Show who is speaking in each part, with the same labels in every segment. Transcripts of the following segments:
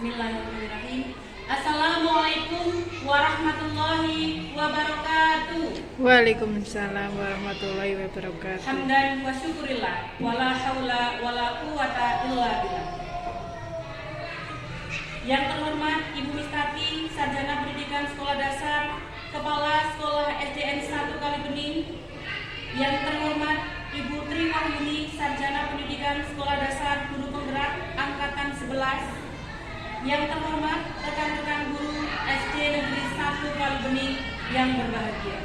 Speaker 1: Bismillahirrahmanirrahim. Assalamualaikum warahmatullahi wabarakatuh.
Speaker 2: Waalaikumsalam warahmatullahi wabarakatuh.
Speaker 1: Hamdan wa syukurillah. Wala haula wala quwata illa billah. Yang terhormat Ibu Mistati, Sarjana Pendidikan Sekolah Dasar, Kepala Sekolah SDN 1 Kalibening. Yang terhormat Ibu Tri Wahyuni, Sarjana Pendidikan Sekolah Dasar Guru Penggerak Angkatan 11. Yang terhormat rekan-rekan guru SD Negeri 1 Kalibening yang berbahagia.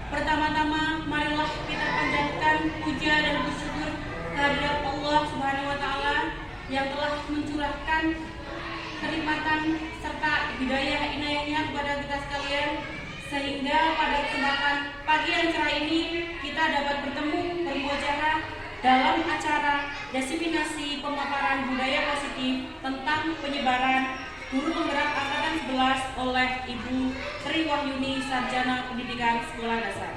Speaker 1: Pertama-tama marilah kita panjatkan puja dan bersyukur kehadirat Allah Subhanahu wa taala yang telah mencurahkan kenikmatan serta hidayah inayahnya kepada kita sekalian, sehingga pada kesempatan pagi yang cerah ini kita dapat bertemu bermuajahah dalam acara diseminasi pemaparan budaya positif tentang penyebaran guru penggerak angkatan 11 oleh Ibu Tri Wahyuni, Sarjana Pendidikan Sekolah Dasar.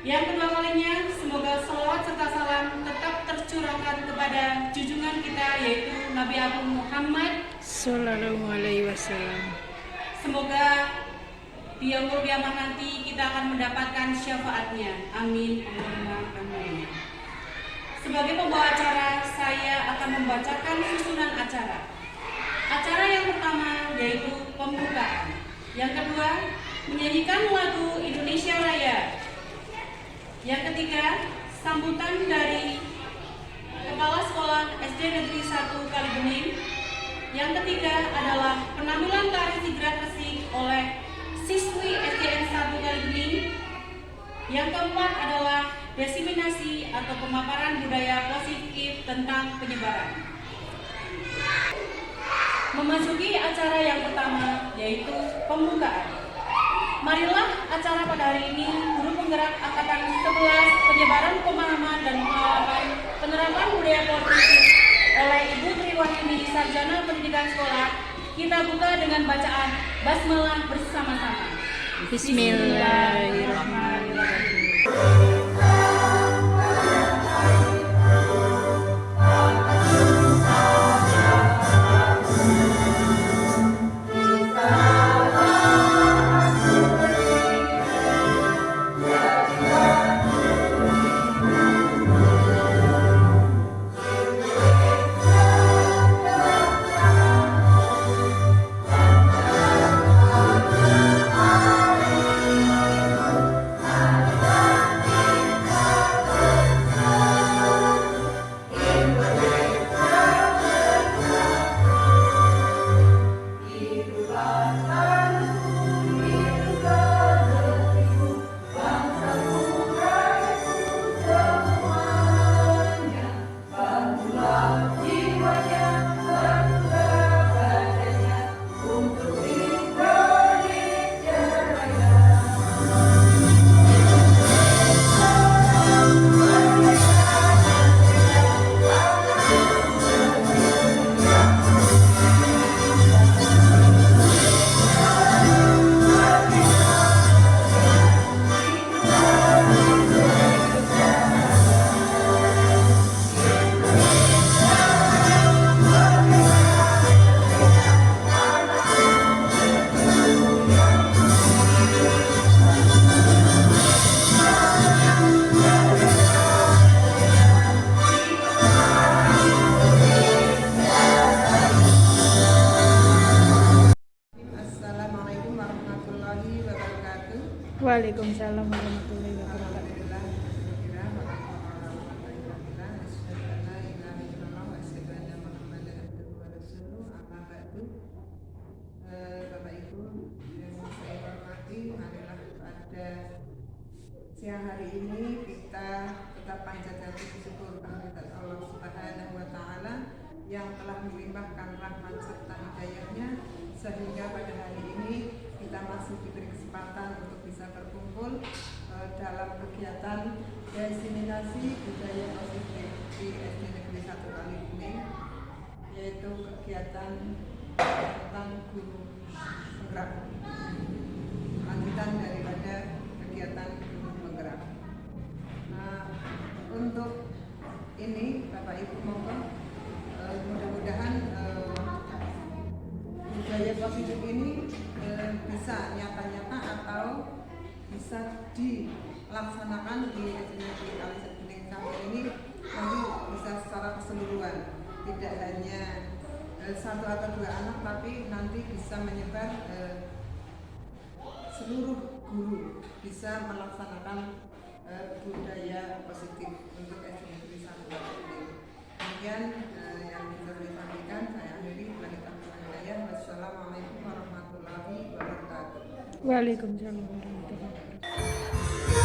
Speaker 1: Yang kedua kalinya, semoga salawat serta salam tetap tercurahkan kepada junjungan kita, yaitu Nabi Agung Muhammad
Speaker 2: Sallallahu alaihi wasallam.
Speaker 1: Semoga di yaumul qiyamah nanti kita akan mendapatkan syafaatnya. Amin. Amin. Sebagai pembawa acara, saya akan membacakan susunan acara. Acara yang pertama yaitu pembukaan. Yang kedua, menyanyikan lagu Indonesia Raya. Yang ketiga, sambutan dari Kepala Sekolah SD Negeri 1 Kalibening. Yang ketiga adalah penampilan tari Sigrat Resik oleh siswi SDN 1 Kalibening. Yang keempat adalah diseminasi atau pemaparan budaya positif tentang penyebaran. Memasuki acara yang pertama yaitu pembukaan. Marilah acara pada hari ini Guru Penggerak Angkatan 11 penyebaran pemahaman dan pengalaman penerapan budaya positif oleh Ibu Tri Wahyuni, Sarjana Pendidikan Sekolah. Kita buka dengan bacaan basmalah bersama-sama.
Speaker 2: Bismillahirrahmanirrahim. Waalaikumsalam warahmatullahi wabarakatuh.
Speaker 3: Bapak Ibu yang saya hormati, marilah pada siang hari ini kita tetap panjatkan syukur kehadirat Allah Subhanahu wa taala yang telah melimpahkan rahmat serta hidayahnya sehingga pada hari ini kita masih diberi kesempatan untuk bisa berkumpul dalam kegiatan diseminasi budaya positif di SD Negeri 1 Kalibening, yaitu kegiatan tentang guru penggerak, lanjutan daripada kegiatan guru penggerak. Untuk ini Bapak Ibu monggo mudah-mudahan Sebab hidup ini bisa nyata-nyata atau bisa dilaksanakan di SD Negeri Kali Sebening kami ini nanti bisa secara keseluruhan, tidak hanya satu atau dua anak, tapi nanti bisa menyebar seluruh guru bisa melaksanakan budaya positif untuk SD Negeri 1 ini. Demikian yang bisa saya sampaikan. Saya akhiri. Wassalamualaikum warahmatullahi wabarakatuh.
Speaker 2: Waalaikumsalam warahmatullahi wabarakatuh.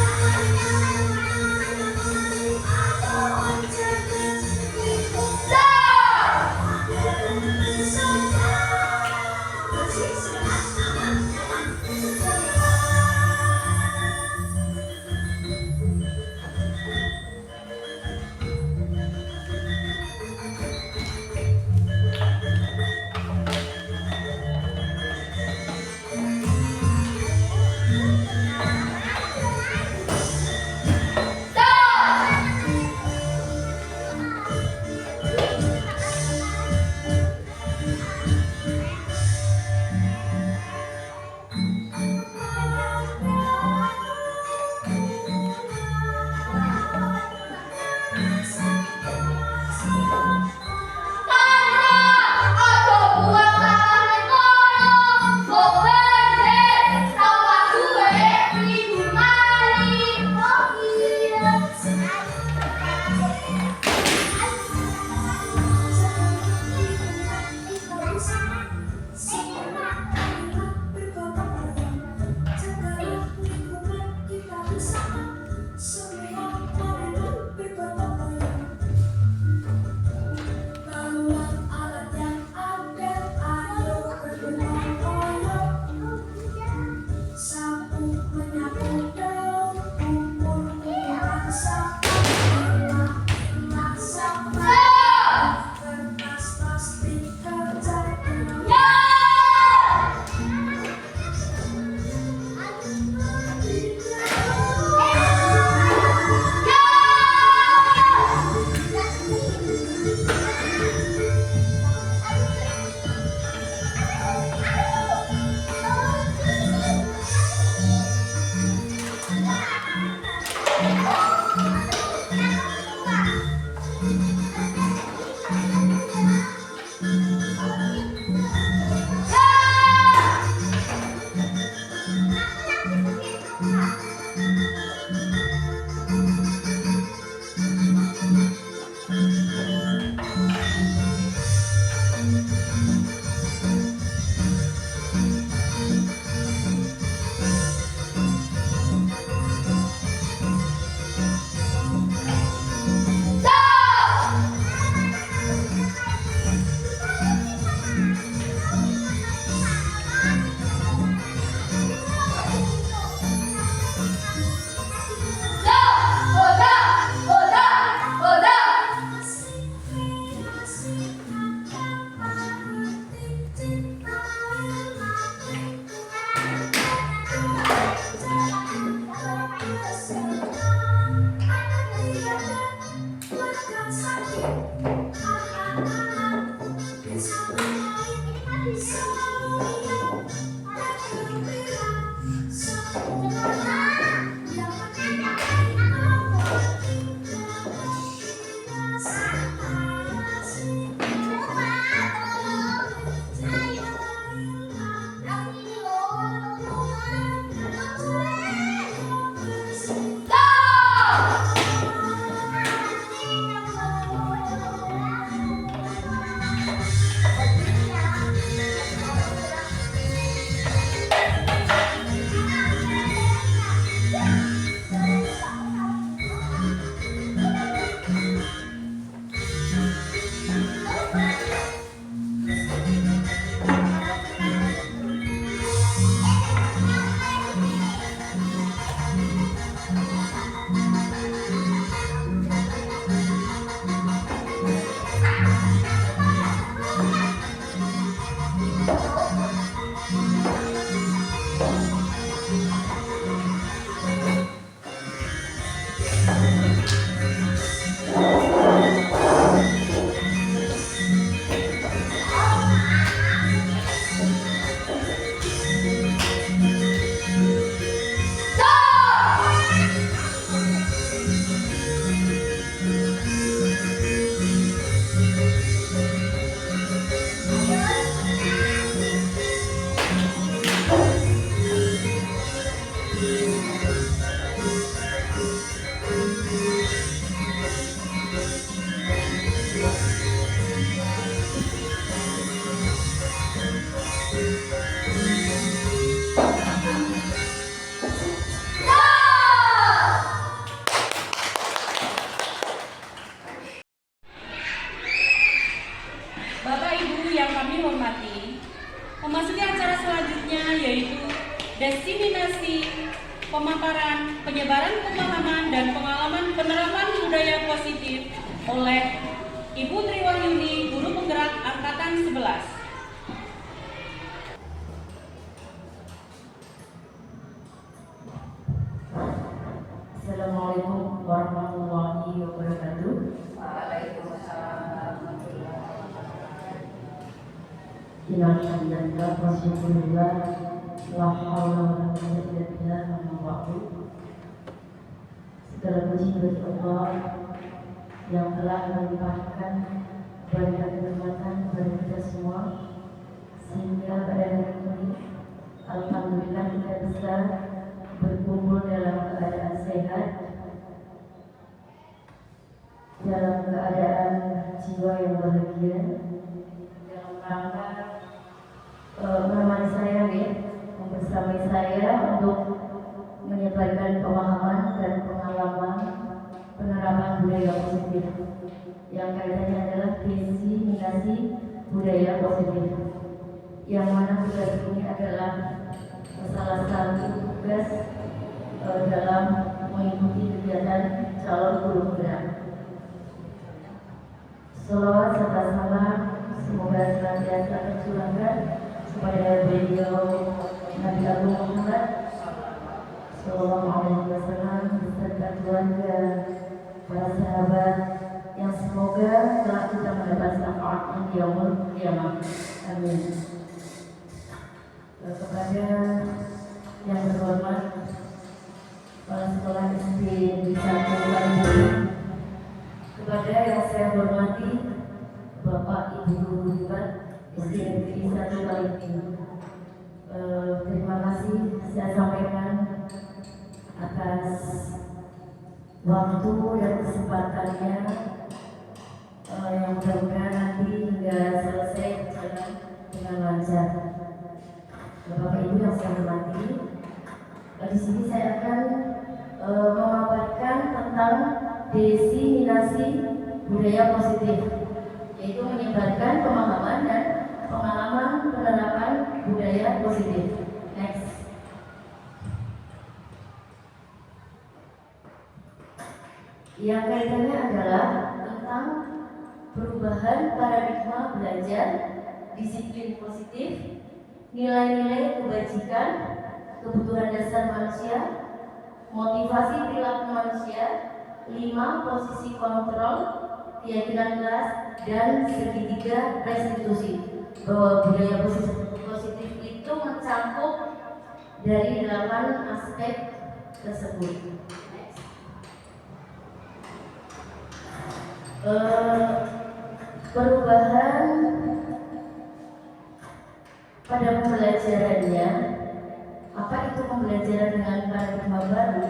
Speaker 1: pemaparan, penyebaran pemahaman, dan pengalaman penerapan budaya positif oleh Ibu Triwahyuni, Guru Penggerak Angkatan 11.
Speaker 4: Assalamualaikum warahmatullahi wabarakatuh.
Speaker 3: Waalaikumsalam warahmatullahi wabarakatuh.
Speaker 4: Alhamdulillah wa syukurillah la haula wa la quwwata illa billah amma ba'du. Segala puji bagi Allah yang telah melimpahkan banyak kenikmatan kepada kita semua, sehingga pada hari ini alhamdulillah kita bisa berkumpul dalam keadaan sehat, dalam keadaan jiwa yang bahagia, dalam rangka menemani saya membersamai saya untuk menyebarkan pemahaman dan pengalaman penerapan budaya positif yang kaitannya adalah diseminasi budaya positif, yang mana tugas ini adalah salah satu tugas dalam mengikuti kegiatan calon guru penggerak. Salawat serta salam semoga senantiasa tercurahkan kepada beliau Nabi Agung Muhammad Sallallahu Alaihi Wasallam beserta keluarga, para sahabat yang semoga telah kita mendapat syafaatnya di yaumul qiyamah. Amin. Kepada yang terhormat kepala sekolah SD Negeri 1 Kalimantan, kepada yang saya hormati Bapak Ibu Guru SD Negeri 1 Kalimantan, terima kasih saya sampaikan atas waktu dan kesempatannya yang mudah-mudahan nanti hingga selesai berjalan dengan lancar. Bapak Ibu yang saya hormati, di sini saya akan memaparkan tentang diseminasi budaya positif, yaitu menyebarkan pemahaman dan pengalaman penerapan budaya positif. Next. Yang kaitannya adalah tentang perubahan paradigma belajar, disiplin positif, nilai-nilai kebajikan, kebutuhan dasar manusia, motivasi perilaku manusia, 5 posisi kontrol, keyakinan kelas, dan segitiga restitusi. Bahwa budaya positif itu mencakup dari 8 aspek tersebut. Perubahan pada pembelajarannya, apa itu pembelajaran dengan paradigma baru?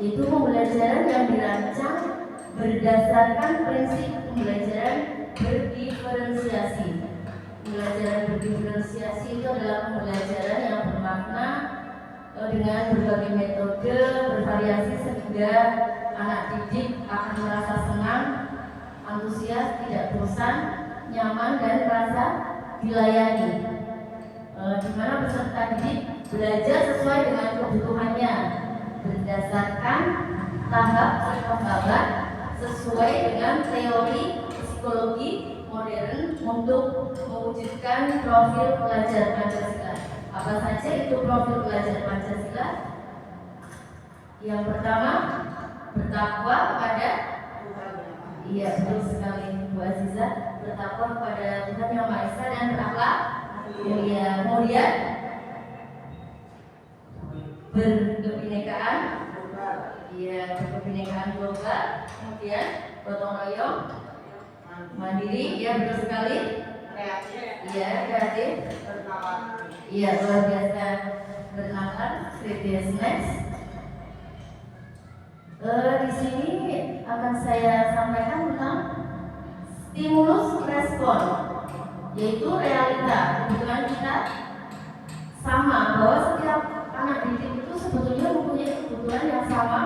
Speaker 4: Yaitu pembelajaran yang dirancang berdasarkan prinsip pembelajaran berdiferensiasi. Pembelajaran berdiferensiasi itu adalah pembelajaran yang bermakna dengan berbagai metode bervariasi sehingga anak didik akan merasa senang, antusias, tidak bosan, nyaman, dan merasa dilayani. Di mana peserta didik belajar sesuai dengan kebutuhannya berdasarkan tahap perkembangan sesuai dengan teori psikologi modern untuk mewujudkan profil pelajar Pancasila. Apa saja itu profil pelajar Pancasila? Yang pertama, bertakwa kepada Tuhan. Iya, betul sekali Bu Aziza, bertakwa kepada Tuhan Yang Maha Esa dan berakhlak mulia. Kemudian berkebinekaan, iya, berkebinekaan global. Kemudian gotong royong, mandiri, ya betul sekali. Iya, kreatif, iya, luar biasa, bernalar, kritisness. Di sini akan saya sampaikan tentang stimulus respon, yaitu realita. Kebetulan kita sama bahwa setiap anak didik itu sebetulnya mempunyai kebutuhan yang sama,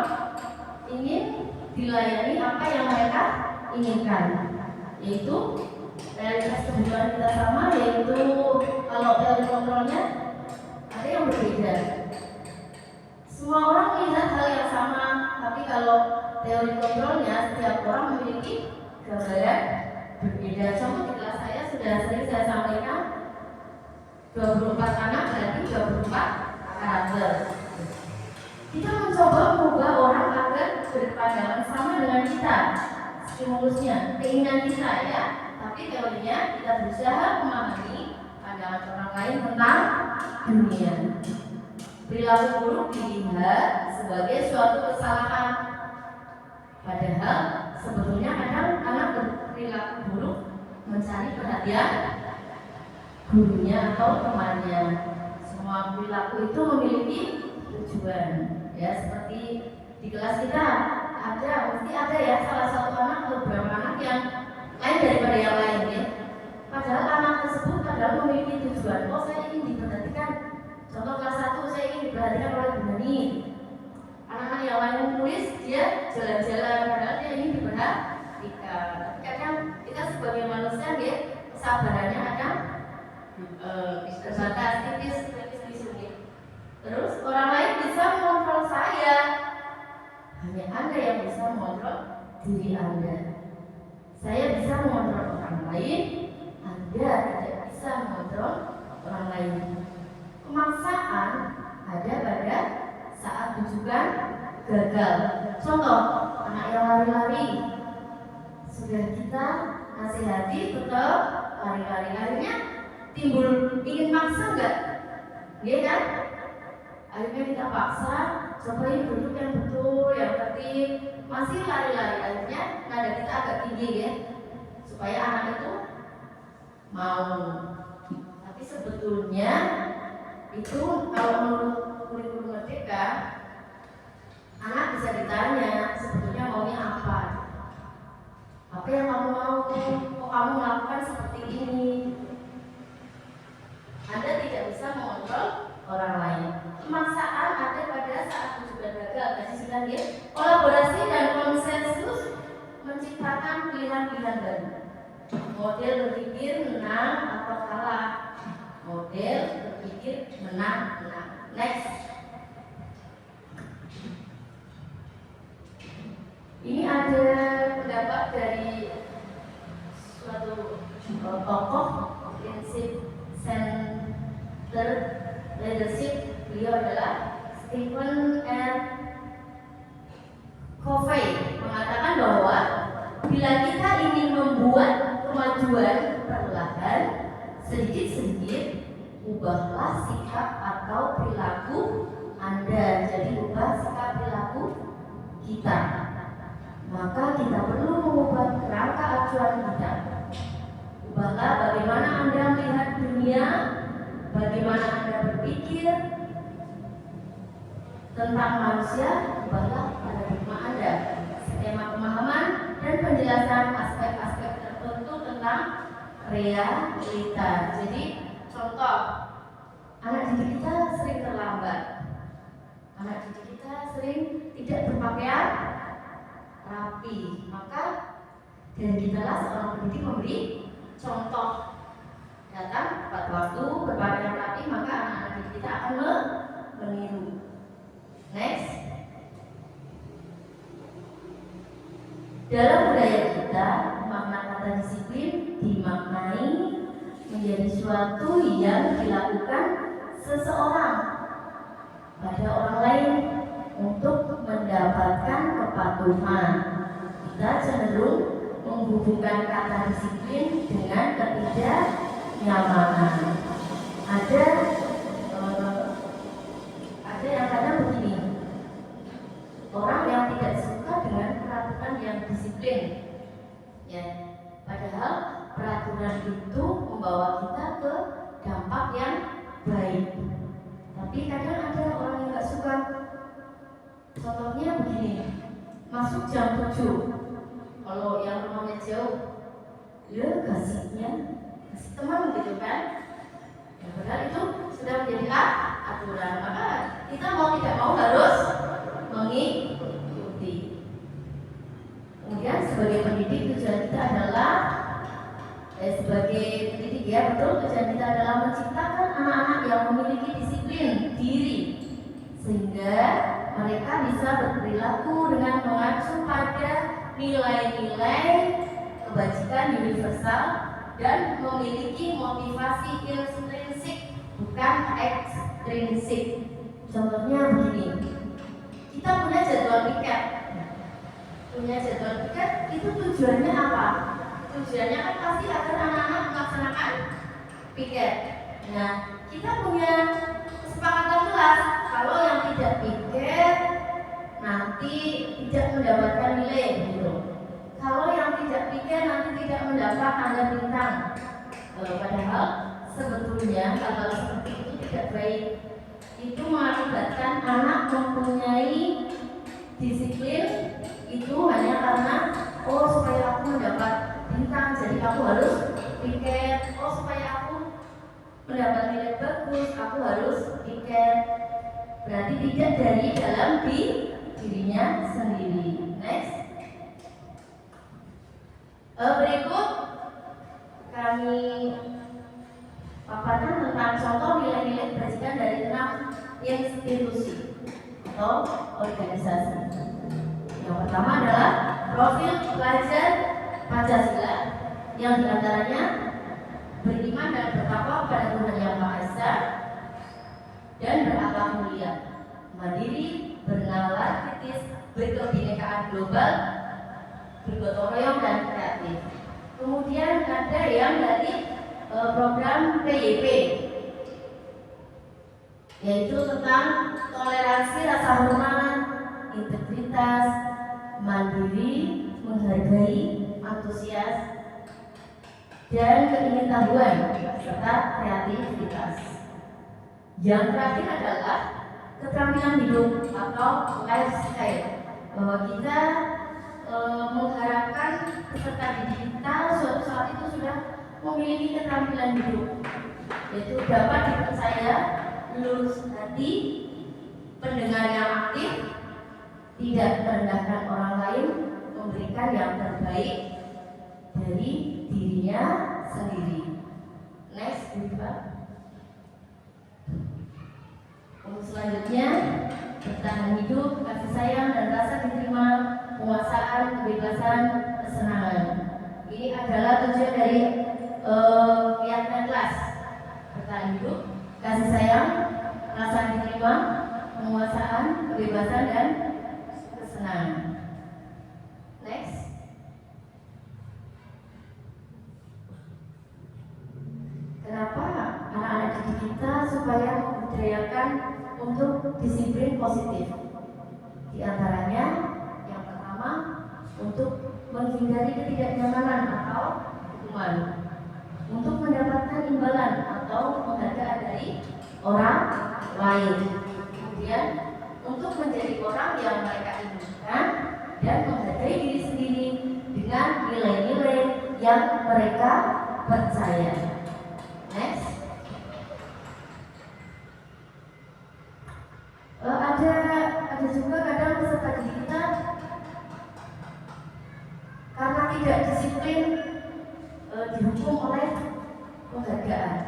Speaker 4: ingin dilayani apa yang mereka inginkan, yaitu realitas kebutuhan kita sama, yaitu kalau teori kontrolnya ada yang berbeda. Semua orang melihat hal yang sama, tapi kalau teori kontrolnya setiap orang memiliki gambaran berbeda. Contoh di kelas saya sudah sering saya sampaikan 24 anak berarti 24 karakter. Kita mencoba mengubah orang agar berpandangan sama dengan kita, stimulusnya, keinginan kita ya. Tapi teorinya kita berusaha memahami pandangan orang lain tentang dunia. Perilaku buruk dilihat sebagai suatu kesalahan. Padahal sebetulnya kadang anak berperilaku buruk mencari perhatian gurunya atau temannya. Semua perilaku itu memiliki tujuan. Ya, seperti di kelas kita mesti ada ya salah satu anak atau beberapa anak yang lain daripada yang lain ya. Padahal anak tersebut memiliki tujuan. Oh, saya ingin diperhatikan. Contoh kelas 1 saya ingin diperhatikan oleh Bu Nani. Anak-anak yang lain menulis dia jalan-jalan padahal dia ingin diperhatikan. Tapi kadang kita sebagai manusia ya kesabarannya kadang terbatas tipis. Terus orang lain bisa mengontrol saya. Hanya Anda yang bisa mengontrol diri Anda. Saya bisa mengontrol orang lain, Anda tidak bisa mengontrol orang lain. Pemaksaan ada pada saat tujuan gagal. Contoh, anak yang lari-lari. Sudah kita nasihati tetap lari-lari. Akhirnya timbul ingin maksa enggak? Iya kan? Akhirnya kita paksa, cobain duduk yang betul, yang tertib, masih lari-lari. Akhirnya nada kita agak tinggi ya, supaya anak itu mau. Tapi sebetulnya itu kalau menurut kurikulum Merdeka, anak bisa ditanya sebetulnya maunya apa. Apa yang kamu mau? Kok kamu melakukan seperti ini? Anda tidak bisa mengontrol orang lain. Pemaksaan ada pada saat tujuan gagal. Tadi sudah ya. Kolaborasi dan konsensus menciptakan pilihan-pilihan baru. Model berpikir menang atau kalah. Model berpikir menang. Next. Ini ada pendapat dari suatu tokoh prinsip center leadership. Beliau adalah Stephen R. Covey mengatakan bahwa bila kita ingin membuat kemajuan perlahan, sedikit-sedikit ubahlah sikap atau perilaku Anda. Jadi ubah sikap perilaku kita. Maka kita perlu mengubah kerangka acuan kita. Ubahlah bagaimana Anda melihat dunia, bagaimana Anda berpikir tentang manusia. Ubahlah paradigma Anda, skema pemahaman dan penjelasan aspek-aspek tertentu tentang realita. Jadi contoh, anak didik kita sering terlambat, anak didik kita sering tidak berpakaian rapi. Maka dari kitalah seorang pendidik memberi contoh, datang tepat waktu, berpakaian rapi, maka anak-anak didik kita akan meniru. Next. Dalam budaya kita, makna kata disiplin dimaknai menjadi suatu yang dilakukan seseorang pada orang lain untuk mendapatkan kepatuhan. Kita cenderung menghubungkan kata disiplin dengan ketidaknyamanan. Ada yang kadang begini, orang yang tidak suka dengan peraturan yang disiplin, ya. Padahal peraturan itu membawa kita ke dampak yang baik. Tapi kadang ada orang yang nggak suka. Contohnya begini, masuk jam 7. Kalau yang rumahnya jauh, ya kasih teman gitu kan. Ya, padahal itu sudah menjadi aturan. Maka kita mau tidak mau harus mengikuti. Kemudian sebagai pendidik tujuan kita adalah sebagai pendidik ya betul, tujuan kita adalah menciptakan anak-anak yang memiliki disiplin diri sehingga mereka bisa berperilaku dengan mengacu pada nilai-nilai kebajikan universal dan memiliki motivasi intrinsik bukan ekstrinsik. Contohnya begini, kita punya jadwal piket. Itu tujuannya apa? Tujuannya kan pasti agar anak-anak melaksanakan piket. Nah, kita punya kesepakatan kelas kalau yang tidak piket nanti tidak mendapatkan nilai gitu. Kalau yang tidak piket nanti tidak mendapat tanda bintang. Padahal sebetulnya hal seperti itu tidak baik. Itu mengakibatkan anak mempunyai disiplin itu hanya karena supaya aku mendapat bintang jadi aku harus piket. Supaya aku mendapat nilai bagus aku harus piket. Berarti tidak dari dalam dirinya sendiri. Next. Berikut kami paparkan tentang contoh nilai-nilai kebajikan dari 6 institusi atau organisasi. Yang pertama adalah profil pelajar Pancasila yang diantaranya beriman dan bertakwa kepada Tuhan Yang Maha Esa dan berakhlak mulia, mandiri, bernalar kritis, berkebinekaan global, bergotong royong dan kreatif. Kemudian ada yang dari program PYP, yaitu tentang toleransi, rasa hormat, integritas, mandiri, menghargai, antusias, dan keingintahuan serta kreativitas. Yang terakhir adalah keterampilan hidup atau lifestyle, bahwa kita mengharapkan peserta didik kita suatu saat itu sudah memiliki keterampilan hidup, yaitu dapat dipercaya, lurus hati, pendengar yang aktif, tidak merendahkan orang lain, memberikan yang terbaik dari dirinya sendiri. Next, Pak. Untuk selanjutnya, bertahan hidup, kasih sayang dan rasa diterima, penguasaan, kebebasan, kesenangan. Ini adalah tujuan dari kegiatan kelas. Bertahan hidup, kasih sayang, rasa diterima, penguasaan, kebebasan dan kesenangan. Next. Kenapa anak-anak didik kita supaya membudayakan untuk disiplin positif? Di antaranya, yang pertama, untuk menghindari ketidaknyamanan atau hukuman, untuk mendapatkan imbalan atau penghargaan dari orang lain, kemudian untuk menjadi orang yang mereka inginkan dan menghargai diri sendiri dengan nilai-nilai yang mereka percaya. Next. Ada juga kadang peserta didik kita karena tidak disiplin dihukum oleh penghargaan.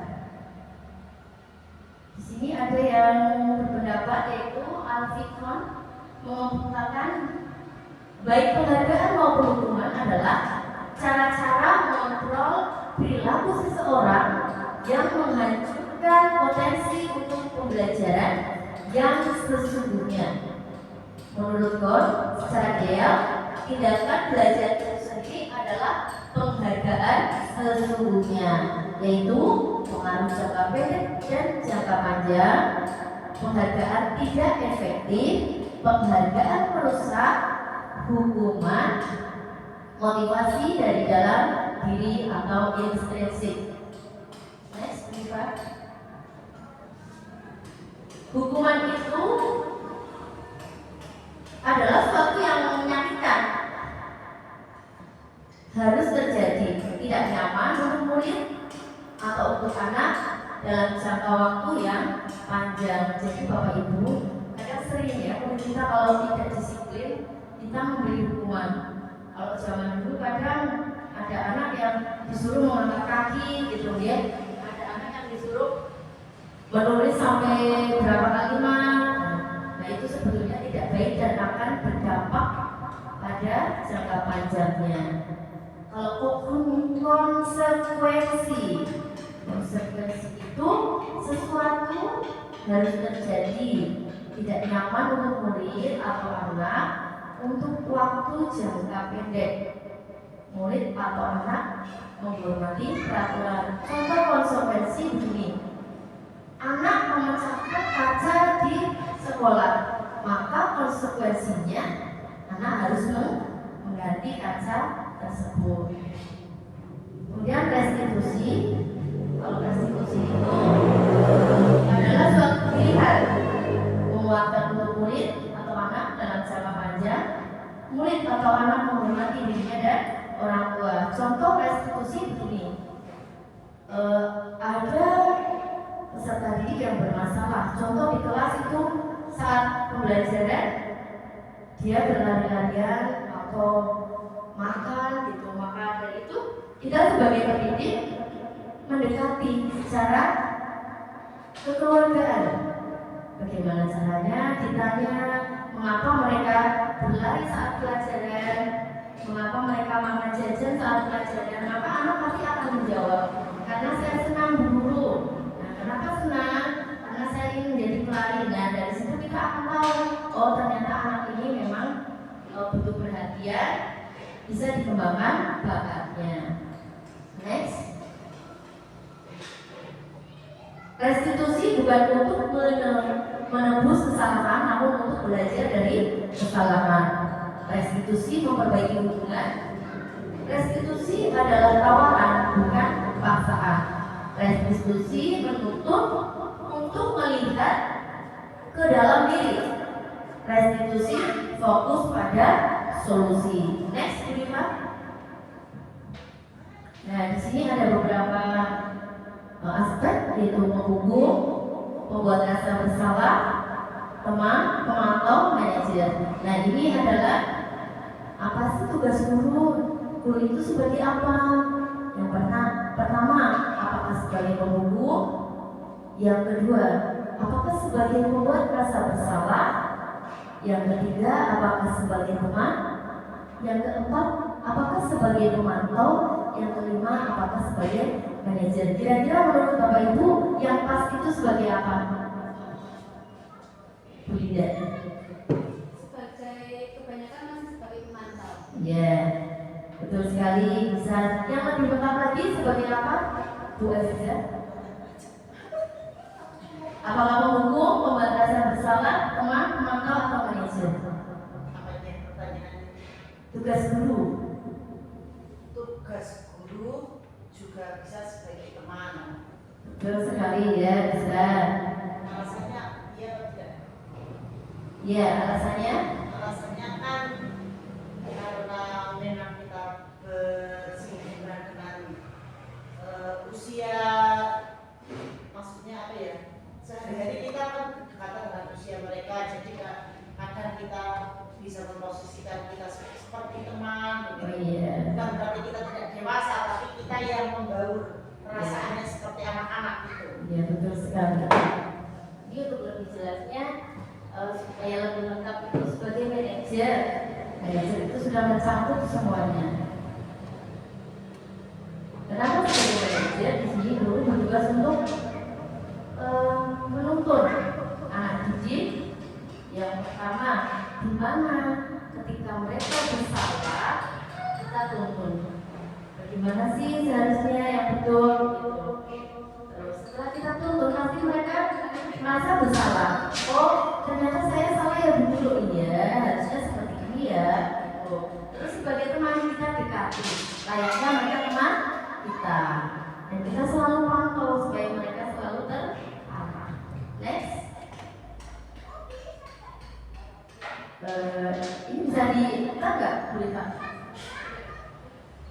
Speaker 4: Di sini ada yang berpendapat, yaitu Alfikon mengungkapkan baik penghargaan maupun hukuman adalah cara-cara mengontrol perilaku seseorang yang menghancurkan potensi untuk pembelajaran yang sesungguhnya. Menurut Gon, secara ideal, tindakan belajar itu sendiri adalah penghargaan sesungguhnya, yaitu pengaruh jangka pendek dan jangka panjang, penghargaan tidak efektif, penghargaan merusak, hukuman, motivasi dari dalam diri atau intrinsik. Next, Pak. Hukuman itu adalah sesuatu yang menyakitkan, harus terjadi, tidak nyaman untuk murid atau untuk anak dalam jangka waktu yang panjang. Jadi Bapak Ibu, kadang sering ya murid kita kalau tidak disiplin, kita memberi hukuman. Kalau zaman dulu kadang ada anak yang disuruh mengangkat kaki gitu ya, ada anak yang disuruh menulis sampai berapa kalimat. Nah itu sebetulnya tidak baik dan akan berdampak pada jangka panjangnya. Kalau konsekuensi itu sesuatu harus terjadi, tidak nyaman untuk murid atau anak untuk waktu jangka pendek. Murid atau anak menghormati peraturan. Contoh konsekuensi begini: anak memecahkan kaca di sekolah, maka konsekuensinya anak harus mengganti kaca tersebut. Kemudian restitusi. Kalau restitusi itu adalah suatu pilihan menguatkan untuk murid atau anak dalam jangka panjang. Murid atau anak menghormati dirinya dan orang tua. Contoh restitusi begini: ada peserta didik yang bermasalah. Contoh di kelas itu saat pembelajaran dia berlari-larian atau makan gitu, maka dari itu kita sebagai pendidik mendekati secara kekeluargaan. Bagaimana caranya? Ditanya mengapa mereka berlari saat pelajaran, mengapa mereka makan jajan saat pelajaran, maka anak pasti akan menjawab, karena saya senang berguru. Nah, kenapa senang? Karena saya ingin menjadi pelari. Nah, dari situ kita akan tahu, oh ternyata anak ini memang butuh perhatian, bisa dikembangkan bakatnya. Next. Restitusi bukan untuk menebus kesalahan, namun untuk belajar dari kesalahan. Restitusi memperbaiki hubungan. Restitusi adalah tawaran, bukan paksaan. Restitusi menuntut untuk melihat ke dalam diri. Restitusi fokus pada solusi. Next, Pak. Nah, di sini ada beberapa aspek, yaitu menghukum, membuat rasa bersalah, teman, pemantau, manajer. Nah, ini adalah apa sih tugas guru? Guru itu sebagai apa? Yang pertama, apakah sebagai penghukum? Yang kedua, apakah sebagai pembuat rasa bersalah? Yang ketiga, apakah sebagai teman? Yang keempat, apakah sebagai pemantau? Yang kelima, apakah sebagai manajer? Kira-kira menurut Bapak Ibu yang pas itu sebagai apa? Bu Linda?
Speaker 5: Sebagai kebanyakan masih sebagai pemantau.
Speaker 4: Ya, betul sekali. Bisa yang lebih lengkap lagi sebagai apa? Bu Aziza? Apakah penghukum, pembatasan bersalah, teman, pemantau, atau manajer? Tugas guru.
Speaker 6: Tugas guru juga bisa sebagai teman.
Speaker 4: Betul sekali ya, bisa.
Speaker 6: Alasannya iya atau tidak?
Speaker 4: Ya, alasannya?
Speaker 6: Alasannya kan karena memang kita bersinggungan dengan usia, maksudnya apa ya? Sehari-hari kita kan berdekatan dengan usia mereka, jadi kadang kita bisa memposisikan kita seperti teman,
Speaker 4: Oh iya.
Speaker 6: bukan berarti kita tidak dewasa, tapi kita yang membaur perasaannya seperti anak-anak gitu.
Speaker 4: Ya, betul sekali. Ini untuk lebih jelasnya, supaya lebih lengkap itu sebagai manajer. Manajer itu sudah mencakup semuanya. Kenapa sebagai manajer? Di sini guru bertugas untuk menuntun anak didik. Yang pertama, di mana ketika mereka bersalah kita tuntun. Bagaimana sih seharusnya yang betul? Terus setelah kita tuntun, nanti mereka merasa bersalah. Oh, ternyata saya salah ya dulu, iya harusnya seperti ini ya. Oh, terus sebagai teman kita dekati, layaknya mereka teman kita, dan kita selalu pantau supaya mereka selalu terarah. Next. Ini bisa dibuka nggak, boleh Pak?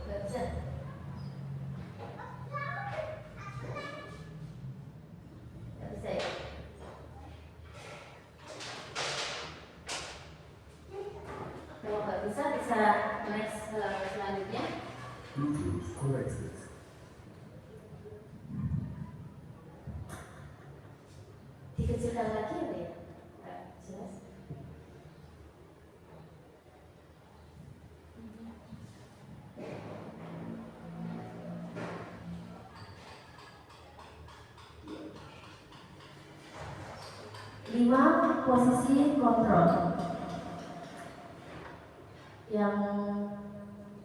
Speaker 4: Nggak bisa. Nggak bisa ya. Kalau nggak bisa, bisa next selanjutnya.
Speaker 7: Corrected.
Speaker 4: Dikecilkan lagi ya, Pak? Nggak jelas. 5. Posisi kontrol. Yang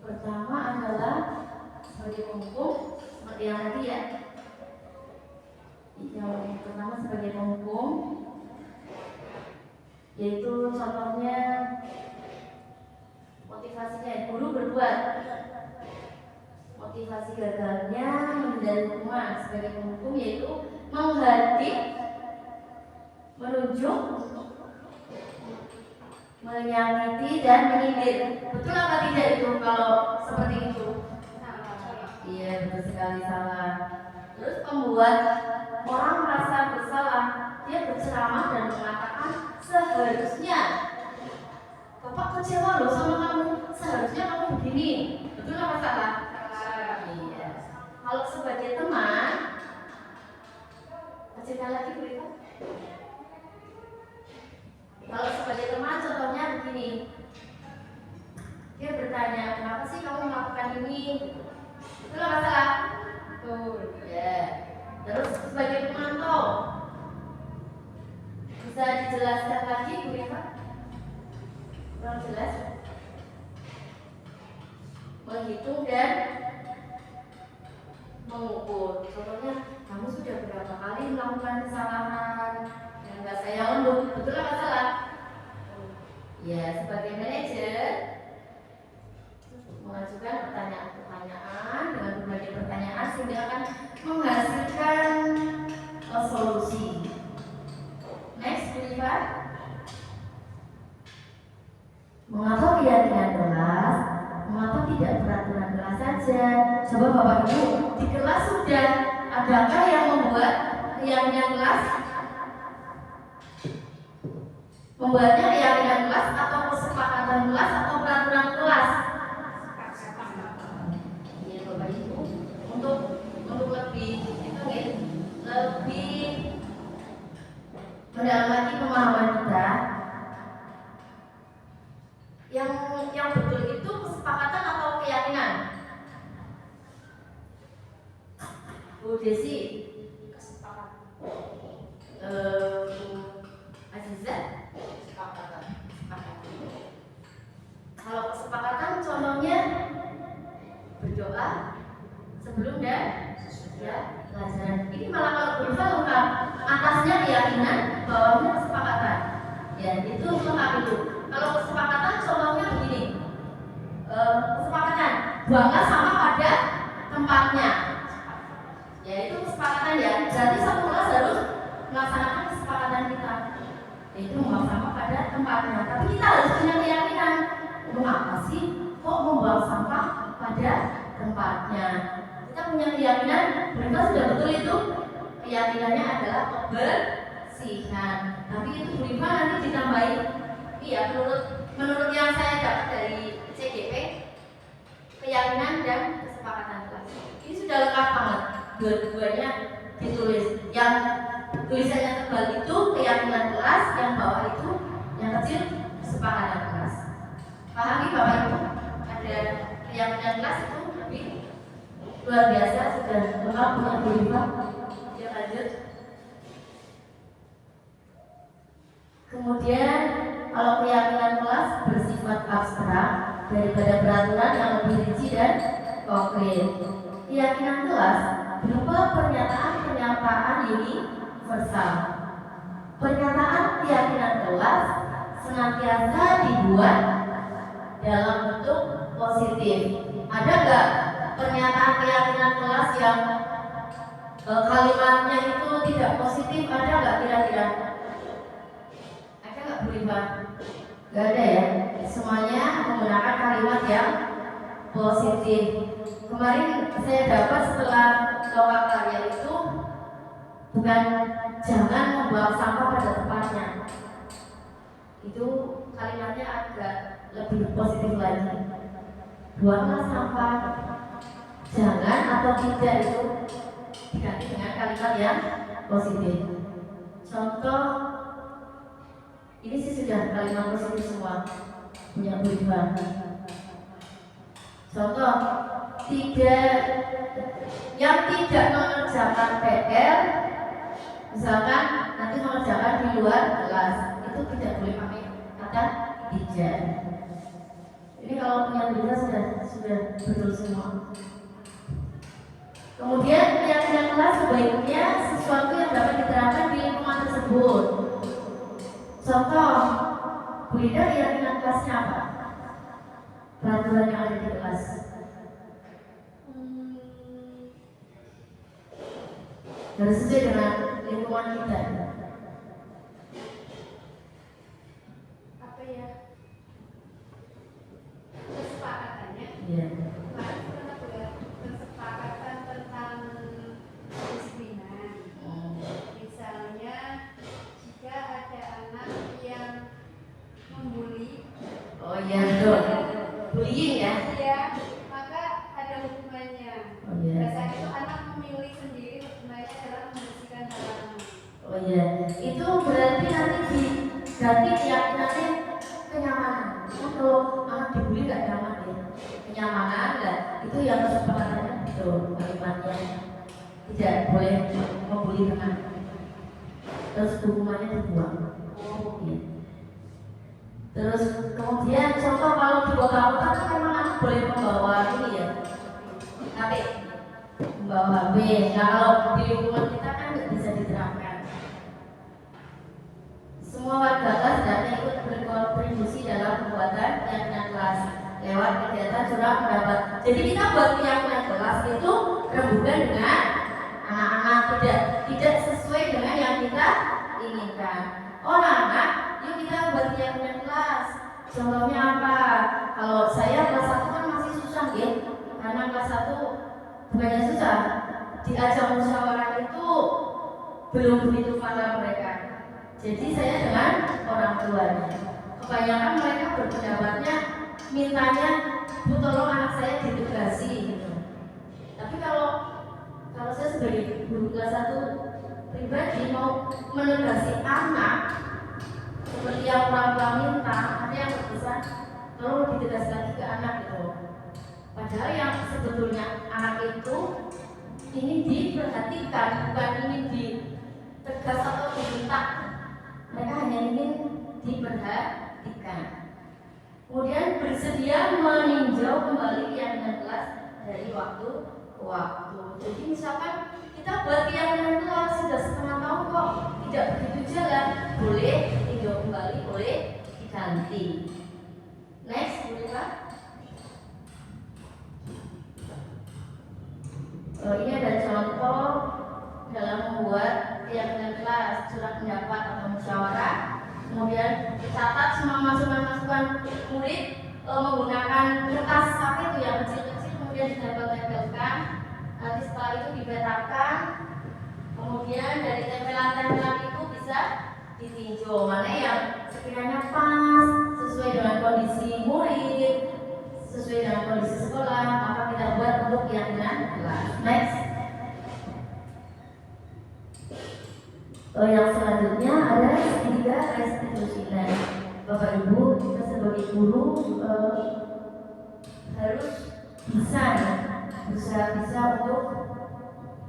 Speaker 4: pertama adalah sebagai penghukum, seperti yang tadi ya. Yang pertama sebagai penghukum, yaitu contohnya motivasinya guru berbuat. Motivasi gagalnya menghindari hukuman sebagai penghukum yaitu menghadik, menunjuk, menyakiti dan menyindir. Betul apa tidak itu kalau seperti itu? Iya, betul sekali, salah. Terus membuat orang merasa bersalah. Dia berceramah dan mengatakan seharusnya Bapak kecewa loh sama kamu, seharusnya kamu begini. Betul apa salah? Iya. Kalau sebagai teman, cerita lagi berita. Kalau sebagai teman contohnya begini, dia bertanya, kenapa sih kamu melakukan ini? Betul apa salah? Betul. Ya. Terus sebagai pemantau, bisa dijelaskan lagi Bu Eva? Kurang jelas? Menghitung dan mengukur. Contohnya, kamu sudah berapa kali melakukan kesalahan yang nggak saya unduh? Betul apa salah? Ya, sebagai manajer mengajukan pertanyaan-pertanyaan dengan berbagai pertanyaan sehingga akan menghasilkan solusi. Next, Bu Eva. Mengapa keyakinan kelas? Mengapa tidak peraturan kelas saja? Coba Bapak Ibu, di kelas sudah adakah yang membuat keyakinan kelas? Membuatnya keyakinan kelas atau kesepakatan kelas atau peraturan kelas? Ini Bapak Ibu, untuk lebih lebih mendalam lagi pemahaman kita, yang betul itu kesepakatan atau keyakinan? Bu Desi, kesepakatan. Aziza, kesepakatan. Kalau kesepakatan contohnya berdoa sebelum dan sesudah pelajaran. Ini malah kalau berusaha lengkap, atasnya keyakinan, bawahnya kesepakatan. Ya, itu lengkap itu. Kalau kesepakatan contohnya begini, kesepakatan buanglah sampah pada tempatnya. Ya, itu kesepakatan ya. Berarti satu kelas harus melaksanakan kesepakatan kita, yaitu membuang sampah pada tempatnya. Tapi kita harus punya keyakinan, mengapa sih kok membuang sampah pada tempatnya? Kita punya keyakinan, mereka sudah betul itu. Keyakinannya adalah kebersihan. Tapi itu Bu Rifa nanti ditambahin. Iya, menurut yang saya dapat dari CGP, keyakinan dan kesepakatan kelas. Ini sudah lengkap banget. Dua-duanya ditulis. Yang tulisannya tebal itu keyakinan kelas, yang bawah itu yang kecil kesepakatan kelas. Pahami Bapak Ibu? Ada keyakinan kelas itu lebih luar biasa, sudah lengkap punya Bu Rifa. Ya, lanjut. Kemudian kalau keyakinan kelas bersifat abstrak daripada peraturan yang lebih rinci dan konkret. Keyakinan kelas berupa pernyataan-pernyataan universal. Pernyataan keyakinan kelas senantiasa dibuat dalam bentuk positif. Ada nggak pernyataan keyakinan kelas yang kalimatnya itu tidak positif? Ada nggak kira-kira? Ada nggak Bu Rifa? Nggak ada ya. Semuanya menggunakan kalimat yang positif. Kemarin saya dapat setelah loka karya itu bukan jangan membuang sampah pada tempatnya. Itu kalimatnya agak lebih positif lagi. Buanglah sampah. Jangan atau tidak itu diganti dengan kalimat yang positif. Contoh, ini sih sudah kalimat positif semua punya Bu Rifa. Contoh, yang tidak mengerjakan PR Misalkan nanti mengerjakan di luar kelas, itu tidak boleh pakai kata tidak. Ini kalau punya berita sudah betul semua. Kemudian keyakinan kelas sebaiknya sesuatu yang dapat diterapkan di lingkungan tersebut. Contoh, Bu Ida keyakinan kelasnya apa? Peraturan yang ada di kelas. Harus sesuai dengan lingkungan kita.
Speaker 5: Apa ya? Kesepakatannya.
Speaker 4: Iya.
Speaker 5: Kemarin pernah buat kesepakatan tentang kedisiplinan. Misalnya jika ada anak yang membuli,
Speaker 4: Oh iya betul. Bullying ya.
Speaker 5: ya maka ada hukumannya.
Speaker 4: Oh iya.
Speaker 5: Pada saat itu anak memilih sendiri, hukumannya adalah membersihkan halaman.
Speaker 4: Oh iya. Itu berarti nanti diganti keyakinannya kenyamanan. Kan kalau anak dibully nggak nyaman ya. Kenyamanan lah. Itu yang kesepakatannya betul. Kalimatnya tidak boleh membuli teman. Terus hukumannya dibuang. Oh iya. Terus kemudian contoh kalau di kota-kota kan memang anak boleh membawa ini ya, HP, membawa HP. Nah kalau di lingkungan kita kan nggak bisa diterapkan. Semua warga kelas hendaknya ikut berkontribusi dalam pembuatan keyakinan kelas lewat kegiatan curah pendapat. Jadi kita buat keyakinan kelas itu rembukan dengan anak-anak, tidak sesuai dengan yang kita inginkan. Oh anak, yuk kita buat keyakinan kelas. Contohnya apa? Kalau saya kelas 1 kan masih susah ya, karena kelas 1 bukannya susah, diajak musyawarah itu belum begitu paham mereka. Jadi saya dengan orang tuanya, kebanyakan mereka berpendapatnya mintanya, Bu tolong anak saya ditugasi gitu. Tapi kalau saya sebagai guru kelas 1 pribadi mau menugasi anak seperti yang orang tua minta, ada yang berpesan tolong lebih tegas lagi ke anak gitu. Padahal yang sebetulnya anak itu ini diperhatikan, bukan ingin ditegas atau diminta. Mereka hanya ingin diperhatikan. Kemudian bersedia meninjau kembali keyakinan kelas dari waktu ke waktu. Jadi misalkan kita buat keyakinan kelas sudah setengah tahun kok tidak begitu jalan, boleh ditinjau kembali, boleh diganti. Next, boleh Pak? Ini ada contoh dalam membuat keyakinan kelas, surat pendapat atau musyawarah. Kemudian dicatat semua masukan-masukan murid menggunakan kertas apa itu yang kecil-kecil, kemudian ditempel-tempelkan. Nanti setelah itu dipetakan, kemudian dari tempelan-tempelan itu bisa ditinjau mana yang sekiranya pas, sesuai dengan kondisi murid, sesuai dengan kondisi sekolah, maka kita buat untuk keyakinan kelas. Next. Yang selanjutnya ada segitiga restitusi. Nah, Bapak Ibu, kita sebagai guru harus bisa untuk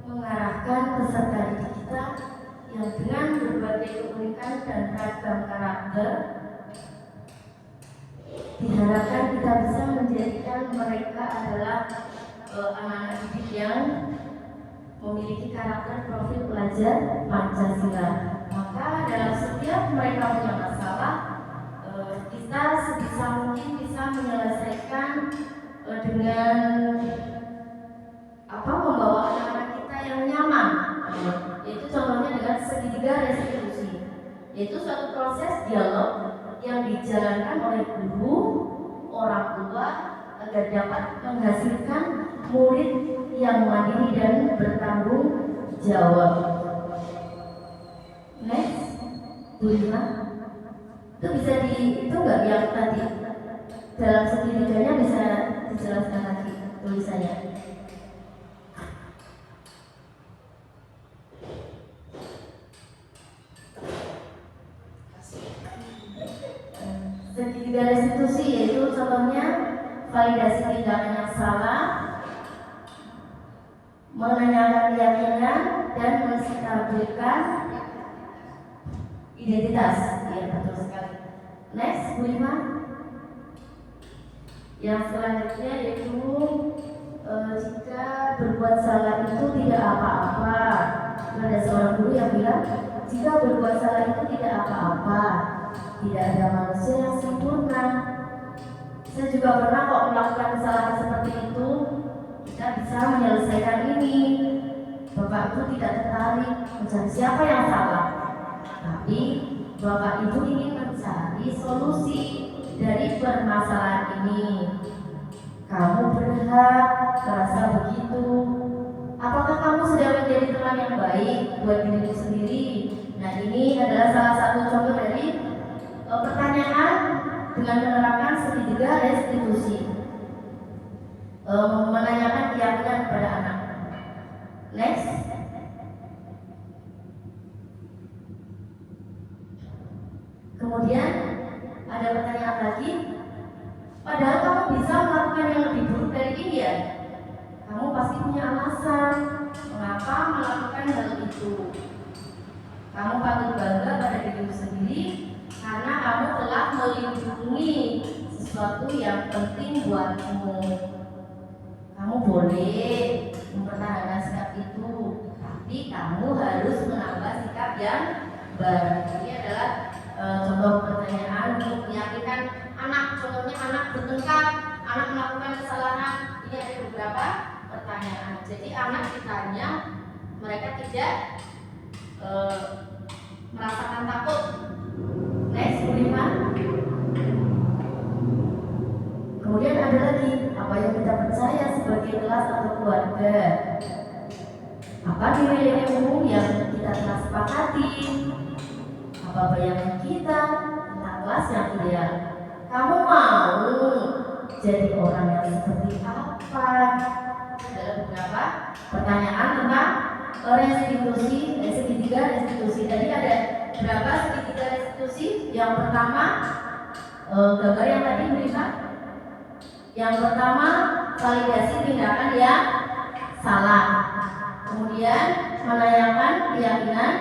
Speaker 4: mengarahkan peserta didik kita yang dengan berbagai keunikan dan ragam karakter, diharapkan kita bisa menjadikan mereka adalah anak-anak didik yang memiliki karakter profil pelajar Pancasila. Maka dalam setiap mereka punya masalah, kita sebisa mungkin bisa menyelesaikan dengan membawa anak-anak kita yang nyaman. Yaitu contohnya dengan segitiga restitusi, yaitu suatu proses dialog yang dijalankan oleh guru, orang tua agar dapat menghasilkan murid yang mandiri dan bertanggung jawab. Next, Bulima, itu bisa itu nggak yang tadi dalam segitiganya bisa dijelaskan lagi tulisannya. Segitiga restitusi yaitu contohnya validasi tindakan yang salah, menanyakan keyakinan dan menstabilkan identitas. Ya, betul sekali. Next, Bu Lima. Yang selanjutnya yaitu jika berbuat salah itu tidak apa-apa. Ada seorang guru yang bilang, jika berbuat salah itu tidak apa-apa. Tidak ada manusia yang sempurna. Saya juga pernah kok melakukan kesalahan seperti itu. Kita bisa menyelesaikan ini. Bapak Ibu tidak tertarik mencari siapa yang salah, tapi Bapak Ibu ingin mencari solusi dari permasalahan ini. Kamu berhak merasa begitu. Apakah kamu sudah menjadi teman yang baik buat dirimu sendiri? Nah, ini adalah salah satu contoh dari pertanyaan dengan menerapkan segitiga restitusi. Menanyakan keyakinan kepada anak. Next. Kemudian ada pertanyaan lagi. Padahal kamu bisa melakukan yang lebih buruk dari ini ya. Kamu pasti punya alasan mengapa melakukan hal itu. Kamu patut bangga pada dirimu sendiri karena kamu telah melindungi sesuatu yang penting buatmu. Kamu boleh mempertahankan sikap itu, tapi kamu harus menambah sikap yang baru. Ini adalah contoh pertanyaan untuk meyakinkan anak. Contohnya anak bertengkar, anak melakukan kesalahan. Ini ada beberapa pertanyaan. Jadi anak ditanya, mereka tidak merasakan takut. Next, Bu Lima. Kemudian ada lagi, apa yang kita percaya sebagai kelas atau keluarga? Apa nilai-nilai umum yang kita telah sepakati? Apa bayangan kita tentang kelas yang ideal? Kamu mau jadi orang yang seperti apa? Ada beberapa pertanyaan tentang restitusi, segitiga restitusi. Tadi ada berapa segitiga restitusi? Yang pertama, gambar yang tadi berikan. Yang pertama, validasi tindakan yang salah. Kemudian menanyakan keyakinan,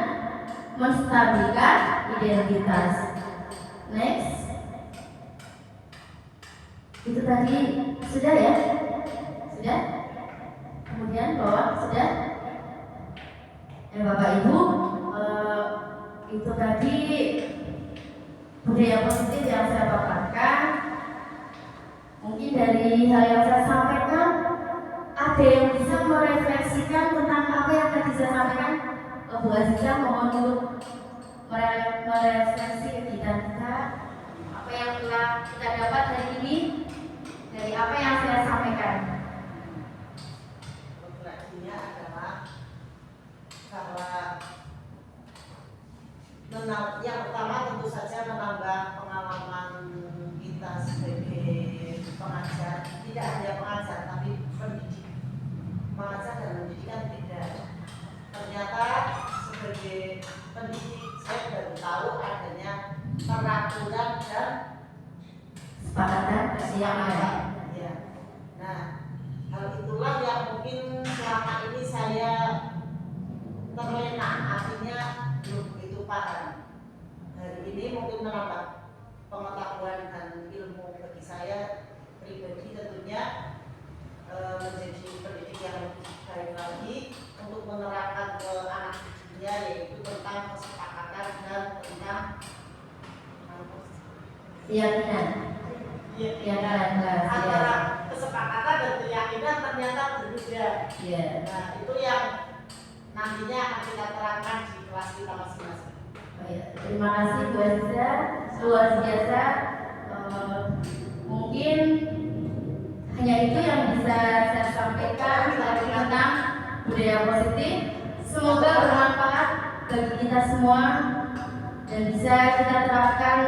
Speaker 4: menstabilkan identitas. Next. Itu tadi sudah ya? Sudah? Kemudian bawah sudah? Bapak Ibu, itu tadi budaya positif yang saya paparkan. Mungkin dari hal yang saya sampaikan, ada yang bisa merefleksikan tentang apa yang tadi saya sampaikan. Bu Aziza mohon untuk merefleksi kita apa yang telah kita dapat hari ini dari apa yang saya sampaikan.
Speaker 6: Refleksinya adalah bahwa yang pertama tentu saja menambah pengalaman kita sebagai pengajar, tidak hanya pengajar tapi pendidik. Mengajar dan pendidikan tidak. Ternyata sebagai pendidik saya baru tahu adanya peraturan dan
Speaker 4: Sepakatan kesepakatan.
Speaker 6: Ya. Nah, hal itulah yang mungkin selama ini saya terlena, artinya belum begitu paham. Hari ini mungkin menambah pengetahuan dan ilmu bagi saya pribadi, tentunya menjadi pendidik yang lebih baik lagi untuk menerapkan ke anak didiknya, yaitu tentang kesepakatan dan tentang
Speaker 4: Keyakinan.
Speaker 6: Antara kesepakatan dan keyakinan ternyata berbeda. Nah, itu yang nantinya akan kita terangkan di kelas kita masing-masing.
Speaker 4: Terima kasih Bu Aziza, luar biasa. Mungkin hanya itu yang bisa saya sampaikan tentang budaya positif. Semoga bermanfaat bagi kita semua dan bisa kita terapkan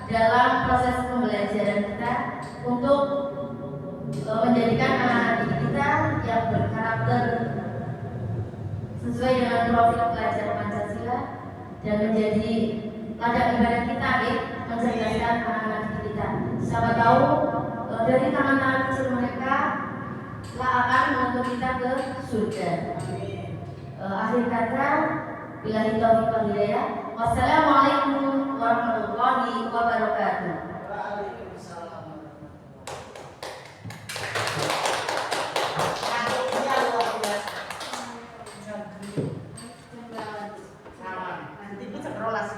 Speaker 4: dalam proses pembelajaran kita untuk menjadikan anak-anak didik kita yang berkarakter sesuai dengan profil pelajar Pancasila dan menjadi ladang ibadah kita, mencerdaskan anak-anak didik kita. Siapa tahu dari tangan-tangan kecil mereka lah akan menuntun kita ke surga. Akhir kata, billahi taufiq wal hidayah. Wassalamualaikum warahmatullahi wabarakatuh.
Speaker 6: Waalaikumsalam warahmatullahi wabarakatuh. Nanti pun sekerolas.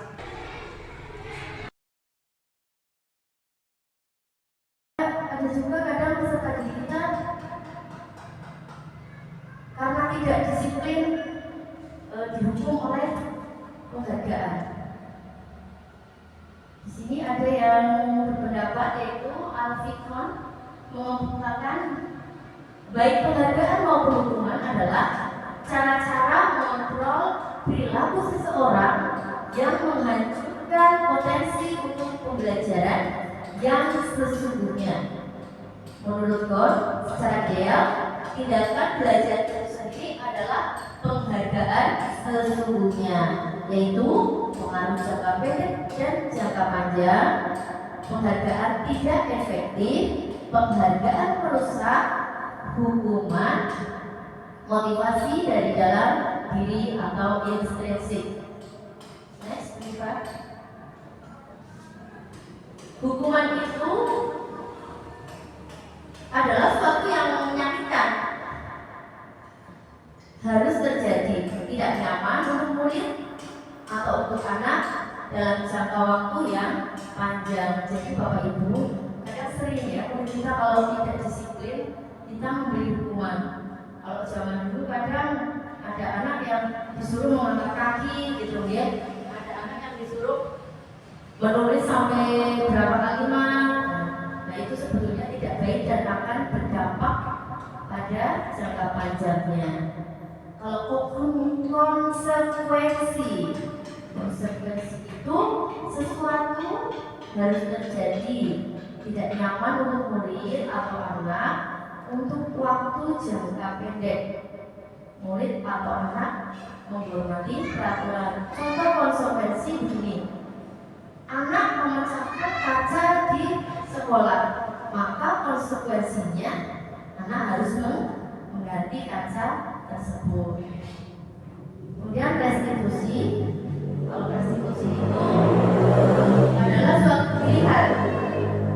Speaker 4: Ada juga kadang peserta didik kita karena tidak disiplin dihukum oleh penghargaan. Di sini ada yang berpendapat yaitu Al-Fikron mengungkapkan baik penghargaan maupun hukuman adalah cara-cara mengontrol perilaku seseorang yang menghancurkan potensi untuk pembelajaran yang sesungguhnya. Menurut Gon, secara ideal, tindakan belajar itu sendiri adalah penghargaan sesungguhnya, yaitu pengaruh jangka pendek dan jangka panjang, penghargaan tidak efektif, penghargaan merusak, hukuman, motivasi dari dalam diri atau intrinsik. Next, Rifa. Hukuman itu adalah sesuatu yang menyakitkan, harus terjadi, tidak nyaman untuk murid atau untuk anak dalam jangka waktu yang panjang. Jadi Bapak Ibu, kadang sering ya murid kita kalau tidak disiplin kita memberi hukuman. Kalau zaman dulu kadang ada anak yang disuruh mengangkat kaki gitu ya, ada anak yang disuruh menulis sampai berapa kalimat. Nah itu sebetulnya tidak baik dan akan berdampak pada jangka panjangnya. Kalau konsekuensi itu sesuatu harus terjadi, tidak nyaman untuk murid atau anak untuk waktu jangka pendek. Murid atau anak menghormati peraturan. Contoh konsekuensi begini: anak memecahkan kaca di sekolah, maka konsekuensinya anak harus mengganti kaca tersebut. Kemudian restitusi. Kalau restitusi itu adalah suatu pilihan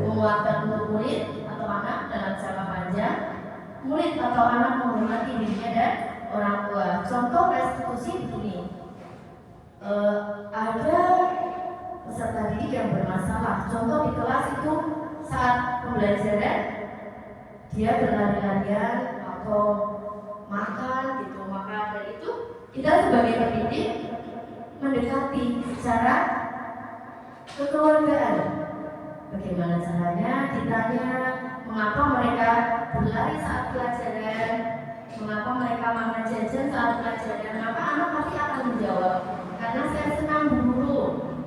Speaker 4: menguatkan untuk murid atau anak dalam jangka panjang. Murid atau anak menghormati dirinya dan orang tua. Contoh restitusi begini: ada peserta didik yang bermasalah. Contoh di kelas itu saat pembelajaran dia berlari-larian atau makan gitu, maka dari itu kita sebagai pendidik mendekati secara kekeluargaan. Bagaimana caranya? Ditanya mengapa mereka berlari saat pelajaran, mengapa mereka makan jajan saat pelajaran, maka anak pasti akan menjawab, karena saya senang guru.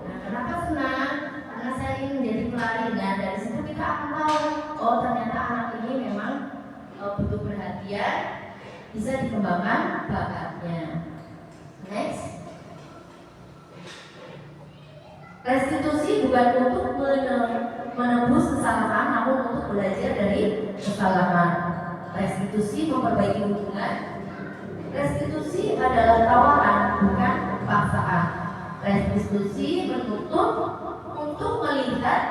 Speaker 4: Nah, kenapa senang? Karena saya ingin menjadi pelari. Nah, dari situ kita akan tahu, oh ternyata anak ini memang butuh perhatian, bisa dikembangkan bakatnya. Next. Restitusi bukan untuk menebus kesalahan, namun untuk belajar dari kesalahan. Restitusi memperbaiki hubungan. Restitusi adalah tawaran, bukan paksaan. Restitusi menuntut untuk melihat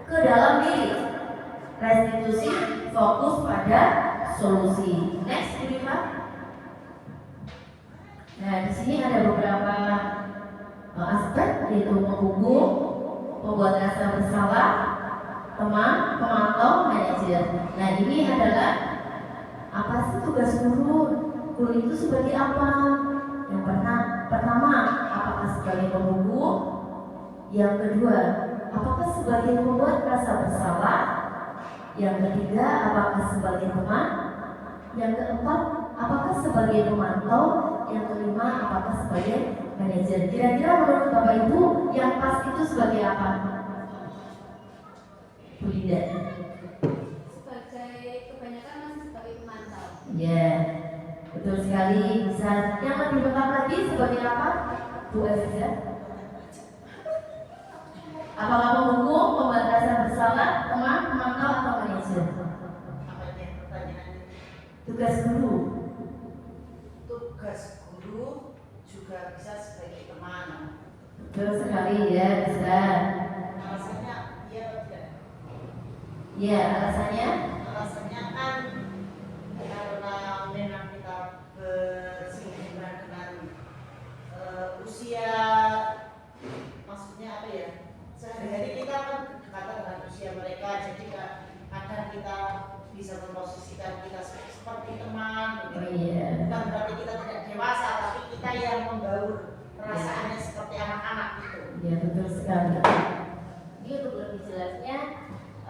Speaker 4: ke dalam diri. Restitusi fokus pada solusi. Next, Ibu. Nah, di sini ada beberapa aspek, yaitu menghukum, membuat rasa bersalah, teman, pemantau, manajer. Nah, ini adalah apa sih tugas guru? Guru itu sebagai apa? Yang pertama, apakah sebagai penghukum? Yang kedua, apakah sebagai pembuat rasa bersalah? Yang ketiga, apakah sebagai teman? Yang keempat, apakah sebagai pemantau? Yang kelima, apakah sebagai manajer? Kira-kira menurut Bapak Ibu yang pas itu sebagai apa? Bu Linda?
Speaker 5: Sebagai kebanyakan masih sebagai pemantau.
Speaker 4: Ya, betul sekali. Bisa yang lebih lengkap lagi sebagai apa? Bu Aziza? Apakah penghukum, pembuat rasa bersalah, teman, pemantau, atau manajer?
Speaker 6: Apa ini pertanyaan?
Speaker 4: Tugas guru.
Speaker 6: Tugas guru
Speaker 4: Betul sekali ya, bisa.
Speaker 6: Alasannya iya atau tidak?
Speaker 4: Ya, alasannya
Speaker 6: Alasannya kan karena memang kita bersinggungan dengan usia, maksudnya apa ya? Sehari-hari kita kan berdekatan dengan usia mereka, jadi kadang kita bisa memposisikan kita seperti teman.
Speaker 4: oh iya.
Speaker 6: Bukan berarti kita tidak dewasa, tapi kita yang membaur perasaannya seperti anak-anak gitu.
Speaker 4: Ya, betul sekali. Ini untuk lebih jelasnya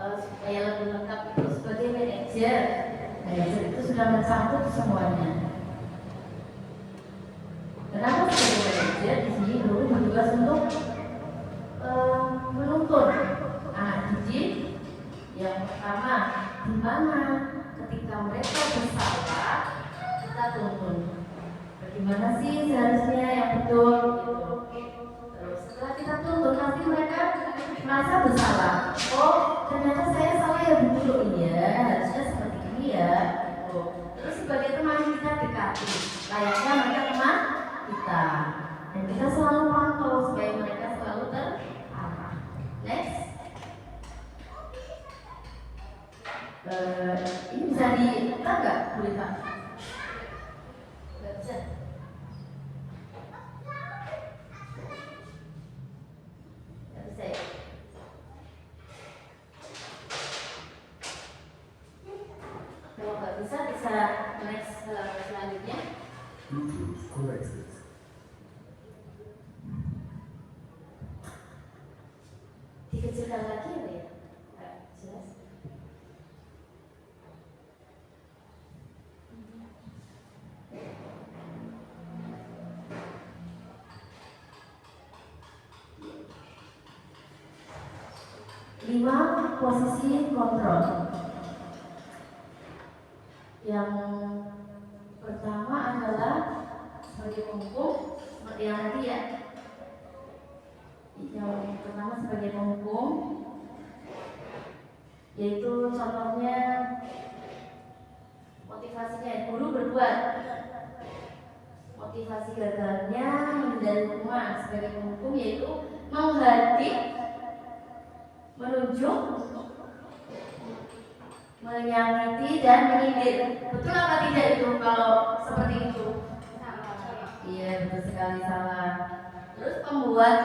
Speaker 4: supaya lebih lengkap itu sebagai manajer. Manajer itu sudah mencakup semuanya. Kenapa sebagai manajer di sini guru bertugas untuk menuntun anak didik yang pertama, di mana ketika mereka bersalah kita tuntun. Bagaimana sih seharusnya yang betul gitu. Terus setelah kita tuntun nanti mereka merasa bersalah. Oh, ternyata saya salah ya dulu, iya harusnya seperti ini ya. Oh. Terus sebagai teman kita dekati, layaknya mereka teman kita, dan kita selalu pantau supaya mereka selalu terarah. Next. Ini bisa dibuka nggak, Bu Lita? Nggak bisa. Nggak bisa ya? Kalau nggak bisa, bisa next selanjutnya.
Speaker 7: Bluetooth connected.
Speaker 4: Dikecilkan lagi apa ya? Nggak jelas. Lima posisi kontrol. Yang pertama adalah sebagai penghukum, seperti yang tadi ya. Yang pertama sebagai penghukum, yaitu contohnya motivasinya guru berbuat. Motivasi gagalnya menghindari hukuman sebagai penghukum yaitu menghadik, menunjuk, menyakiti dan menyindir. Betul apa tidak itu kalau seperti itu? Iya, betul sekali salah. Terus membuat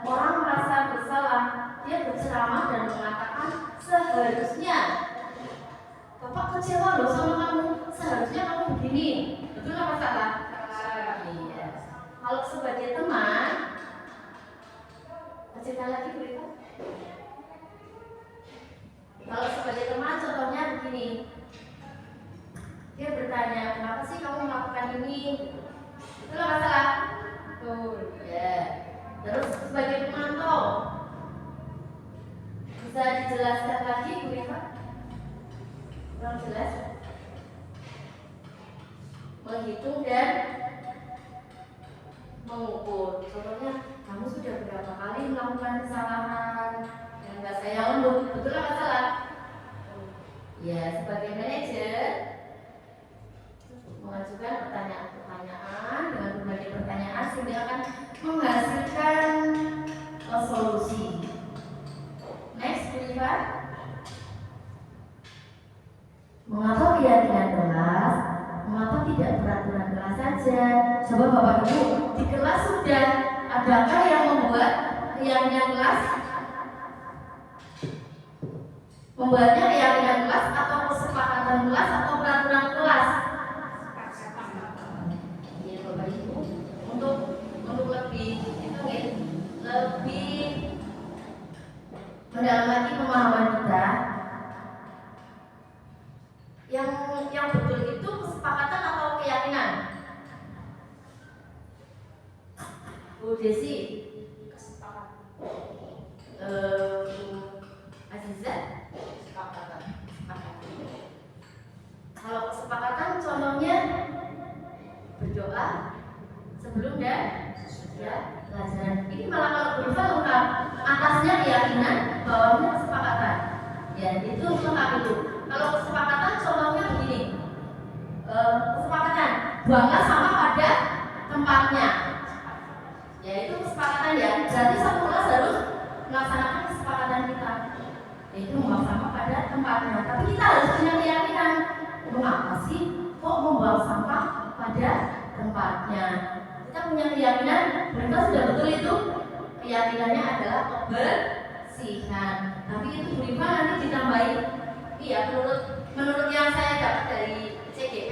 Speaker 4: orang merasa bersalah. Dia berceramah dan mengatakan seharusnya Bapak kecewa loh sama kamu, seharusnya kamu begini. Betul apa salah? Iya. Kalau sebagai teman, cerita lagi berita. Kalau sebagai teman contohnya begini, dia bertanya, kenapa sih kamu melakukan ini? Itu nggak masalah. Betul. Ya. Terus sebagai pemantau, bisa dijelaskan lagi Bu Rima? Kurang jelas? Menghitung dan mengukur. Contohnya, kamu sudah berapa kali melakukan kesalahan yang nggak saya unduh? Betul nggak salah? Ya, sebagai manajer mengajukan pertanyaan-pertanyaan dengan berbagai pertanyaan sehingga akan menghasilkan solusi. Next, Bu Iva. Mengapa keyakinan kelas? Mengapa tidak peraturan kelas saja? Coba Bapak Ibu, di kelas sudah adakah yang membuat keyakinan kelas? Membuatnya keyakinan kelas atau kesepakatan kelas atau peraturan kelas? Ya Bapak Ibu, untuk lebih itu lebih mendalam lagi pemahaman kita, yang betul itu kesepakatan atau keyakinan? Bu Desi, kesepakatan. Aziza, kesepakatan. Kalau kesepakatan contohnya berdoa sebelum dan sesudah pelajaran. Ini malah kalau berubah lengkap, atasnya keyakinan, bawahnya kesepakatan. Ya itu lengkap itu. Kalau kesepakatan contohnya begini, kesepakatan buanglah sampah pada tempatnya. Ya itu kesepakatan ya. berarti satu kelas harus melaksanakan kesepakatan kita, yaitu membuang sampah pada tempatnya. Tapi kita harus punya keyakinan, mengapa sih kok membuang sampah pada tempatnya? Kita punya keyakinan, mereka sudah betul itu keyakinannya adalah kebersihan. Tapi itu Bu Rima nanti ditambahin, iya menurut yang saya dapat dari CGP,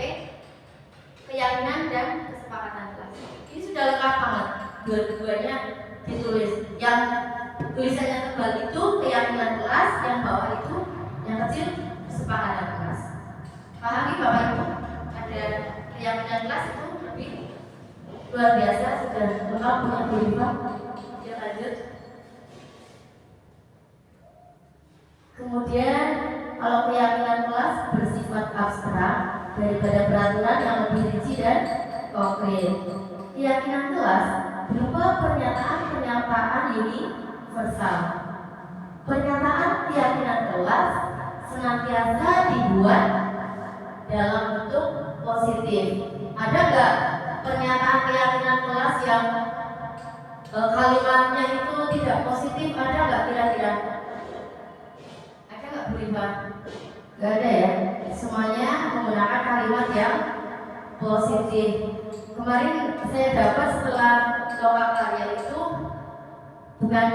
Speaker 4: keyakinan dan kesepakatan kelas. Ini sudah lengkap banget, dua-duanya ditulis. Yang tulisannya tebal itu keyakinan kelas, yang bawah itu yang kecil kesepakatan kelas. Pahami Bapak Ibu? Ada keyakinan kelas itu lebih luar biasa, sudah lengkap punya Bu Rima. Ya, lanjut. Kemudian kalau keyakinan kelas bersifat abstrak daripada peraturan yang lebih rinci dan konkret. Keyakinan kelas berupa pernyataan universal. Pernyataan keyakinan kelas senantiasa dibuat dalam bentuk positif. Ada nggak pernyataan keyakinan kelas yang kalimatnya itu tidak positif? Ada nggak kira-kira? Ada nggak Bu Rima? Nggak ada ya. Semuanya menggunakan kalimat yang positif. Kemarin saya dapat setelah loka karya itu bukan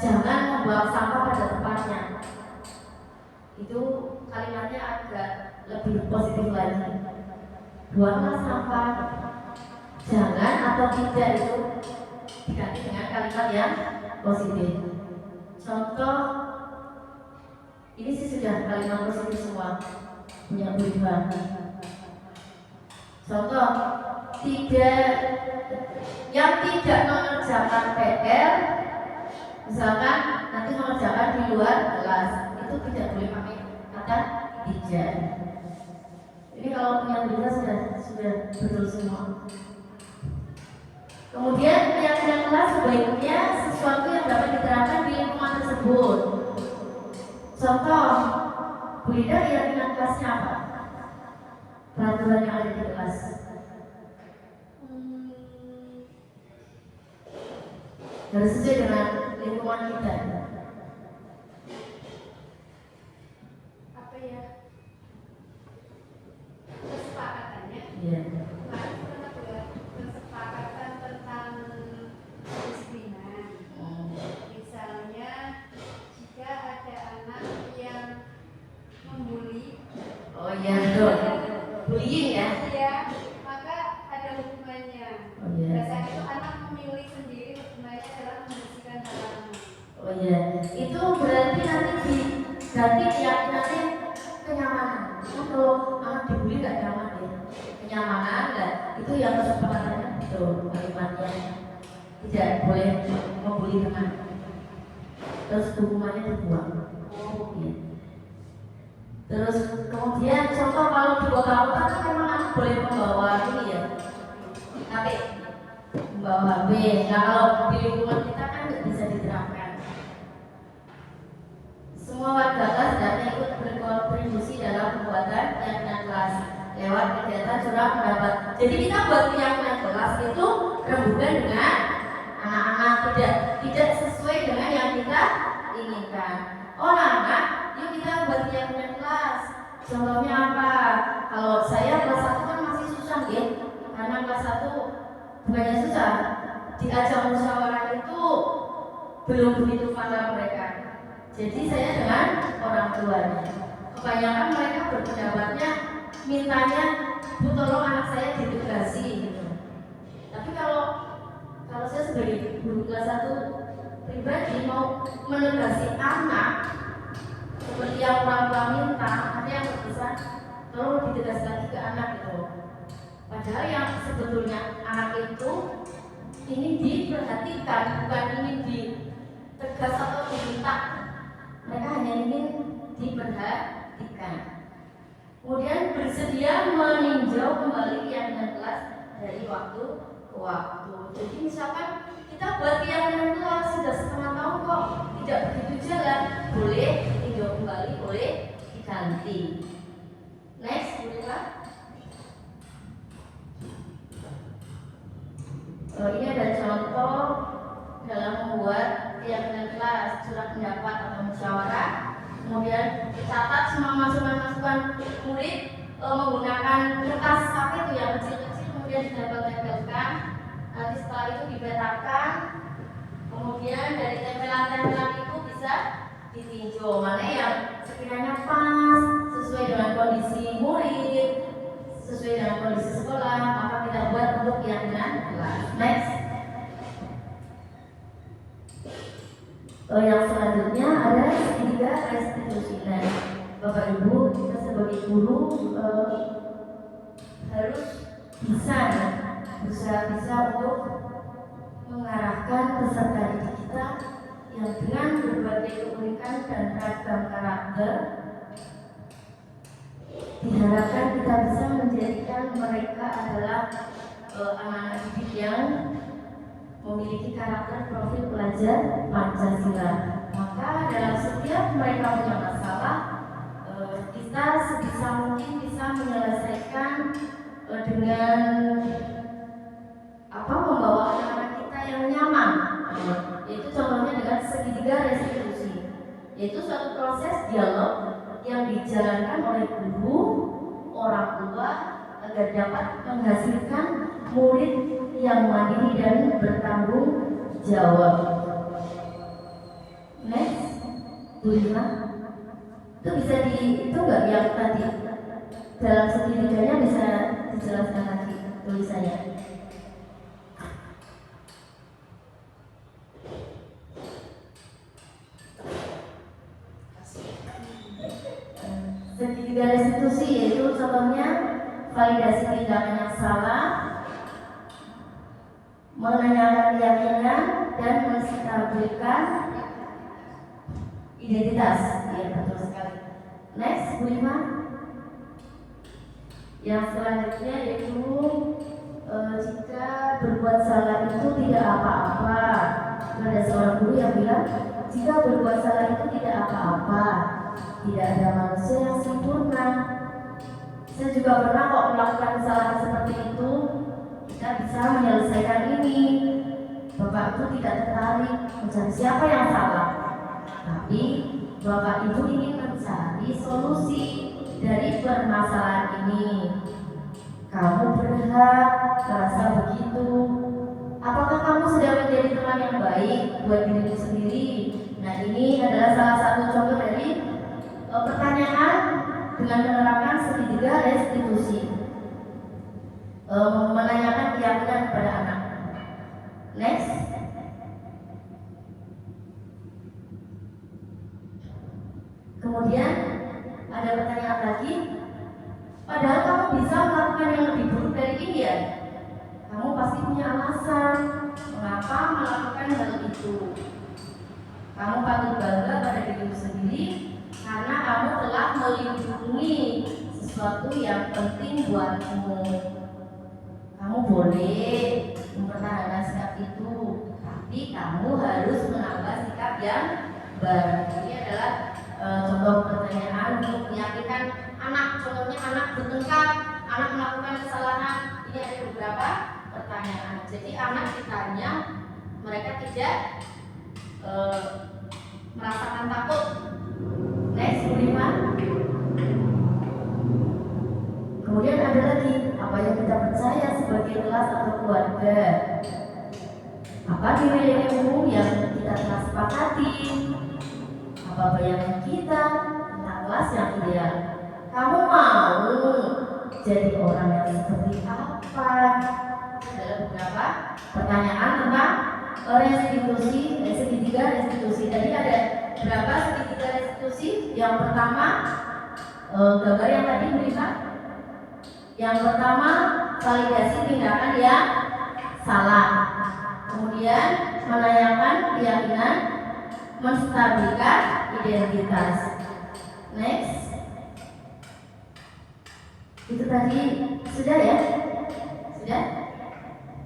Speaker 4: jangan membuang sampah pada tempatnya. Itu kalimatnya agak lebih positif lagi. Buanglah sampah, jangan atau tidak itu diganti dengan kalimat yang positif. Contoh, ini sih sudah kalimat positif semua punya Bu Rima. Contoh, yang tidak mengerjakan PR, misalkan nanti mengerjakan di luar kelas, itu tidak boleh pakai kata tidak. Ini kalau punya Bu Rima sudah betul semua. Kemudian keyakinan kelas sebaiknya sesuatu yang dapat diterapkan di lingkungan tersebut. Contoh, Bu Rida keyakinan kelasnya apa? Peraturan yang ada di kelas. Harus sesuai dengan lingkungan kita.
Speaker 5: Apa ya? Kesepakatannya.
Speaker 4: Iya.
Speaker 5: Kemarin kita buat kesepakatan tentang kedisiplinan. Misalnya jika ada anak yang membuli,
Speaker 4: Oh iya, betul. Bullying ya.
Speaker 5: ya maka ada hukumannya.
Speaker 4: Oh iya.
Speaker 5: Biasanya itu anak memilih sendiri, hukumannya adalah membersihkan halaman.
Speaker 4: Oh iya. Itu berarti nanti diganti keyakinannya kenyamanan. Kalau anak dibully nggak nyaman ya. Kenyamanan nggak. Itu yang kesepakatannya betul kalimatnya. Tidak boleh membuli teman. Terus hukumannya dibuang. Oh iya. Terus kemudian contoh kalau di kota-kota kan memang anak boleh membawa ini ya, HP, membawa HP. Nah kalau di lingkungan kita kan nggak bisa diterapkan. Semua warga kelas hendaknya ikut berkontribusi dalam pembuatan keyakinan kelas lewat kegiatan curah pendapat. Jadi kita buat keyakinan kelas itu rembukan dengan anak-anak, tidak sesuai dengan yang kita inginkan. Oh anak, yuk kita buat keyakinan kelas. Contohnya apa? Kalau saya kelas 1 kan masih susah ya, karena kelas 1 bukannya susah, diajak musyawarah itu belum begitu paham mereka. Jadi saya dengan orang tuanya, kebanyakan mereka berpendapatnya mintanya, Bu tolong anak saya ditugasi gitu. Tapi kalau saya sebagai guru kelas 1 pribadi mau menugasi anak seperti yang orang tua minta, ada yang berpesan tolong ditegas lagi ke anak itu. Padahal yang sebetulnya anak itu ini diperhatikan, bukan ingin ditegas atau diminta. Mereka hanya ingin diperhatikan. Kemudian bersedia meninjau kembali keyakinan kelas dari waktu ke waktu. Jadi misalkan kita buat keyakinan kelas sudah setengah tahun kok tidak begitu jalan, boleh tinjau kembali, boleh diganti. Next, bolehlah. Ini ada contoh dalam membuat murid menggunakan kertas apa itu yang kecil-kecil, kemudian ditempel-tempelkan. Nanti setelah itu dipetakan, kemudian dari tempelan-tempelan itu bisa ditinjau mana yang sekiranya pas sesuai dengan kondisi murid, sesuai dengan kondisi sekolah, maka kita buat untuk keyakinan kelas. Next. Yang selanjutnya ada segitiga restitusi. Nah, Bapak Ibu, kita sebagai guru harus bisa untuk mengarahkan peserta didik kita yang dengan berbagai keunikan dan ragam karakter, diharapkan kita bisa menjadikan mereka adalah anak-anak didik yang memiliki karakter profil pelajar Pancasila. Maka dalam setiap mereka punya masalah, kita sebisa mungkin bisa menyelesaikan dengan membawa anak-anak kita yang nyaman. Yaitu contohnya dengan segitiga restitusi, yaitu suatu proses dialog yang dijalankan oleh guru, orang tua agar dapat menghasilkan murid yang mandiri dan bertanggung jawab. Next, Bu Lima, itu bisa itu nggak yang tadi dalam segitiganya bisa dijelaskan lagi tulisannya? Segitiga restitusi yaitu contohnya validasi tindakan yang salah, menanyakan keyakinan dan menstabilkan identitas. Ya, betul sekali. Next, Bu Lima. Yang selanjutnya yaitu jika berbuat salah itu tidak apa-apa. Ada seorang guru yang bilang jika berbuat salah itu tidak apa-apa. Tidak ada manusia yang sempurna. Saya juga pernah kok melakukan kesalahan seperti itu. Kita bisa menyelesaikan ini. Bapak Ibu tidak tertarik mencari siapa yang salah, tapi Bapak Ibu ingin mencari solusi dari permasalahan ini. Kamu berhak merasa begitu. Apakah kamu sudah menjadi teman yang baik buat dirimu sendiri? Nah, ini adalah salah satu contoh dari pertanyaan dengan menerapkan segitiga restitusi. Menanyakan keyakinan kepada anak. Next. Kemudian ada pertanyaan lagi. Padahal kamu bisa melakukan yang lebih buruk dari ini ya. Kamu pasti punya alasan mengapa melakukan hal itu. Kamu patut bangga pada dirimu sendiri karena kamu telah melindungi sesuatu yang penting buatmu. Kamu boleh mempertahankan sikap itu, tapi kamu harus menambah sikap yang baru. Ini adalah contoh pertanyaan untuk meyakinkan anak. Contohnya anak bertengkar, anak melakukan kesalahan. Ini ada beberapa pertanyaan. Jadi anak ditanya, mereka tidak merasakan takut. Next, Bu Lima. Kemudian ada lagi, apa yang kita percaya sebagai kelas atau keluarga? Apa nilai-nilai yang kita telah sepakati? Apa bayangan kita tentang kelas yang ideal? Kamu mau jadi orang yang seperti apa? Adalah beberapa pertanyaan tentang restitusi, segitiga restitusi. Tadi ada berapa segitiga restitusi? Yang pertama, gambar yang tadi berikan. Yang pertama, validasi tindakan yang salah. Kemudian menanyakan keyakinan, menstabilkan identitas. Next. Itu tadi sudah ya? Sudah?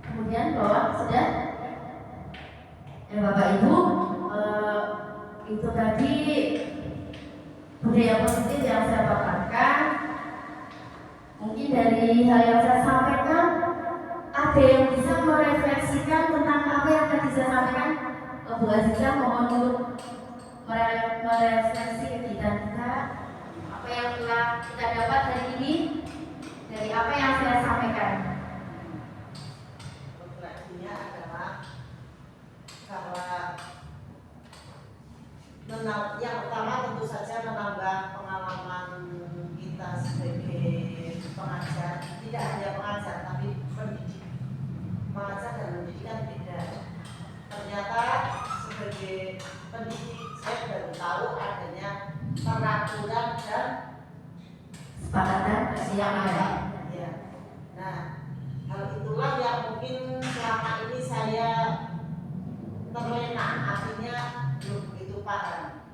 Speaker 4: Kemudian bawah sudah? Bapak Ibu, itu tadi budaya positif yang saya paparkan. Mungkin dari hal yang saya sampaikan, ada yang bisa merefleksikan tentang apa yang tadi saya sampaikan. Bu Aziza mohon untuk merefleksi kegiatan kita, apa yang telah kita dapat hari ini dari apa yang saya sampaikan.
Speaker 6: Refleksinya adalah bahwa yang pertama tentu saja menambah pengalaman kita sebagai pengajar, tidak hanya pengajar tapi pendidik. Pengajar dan pendidikan beda. Ternyata sebagai pendidik saya baru tahu adanya peraturan dan
Speaker 4: Sepakatan kesepakatan.
Speaker 6: Ya. Nah, hal itulah yang mungkin selama ini saya terlena, artinya belum begitu paham.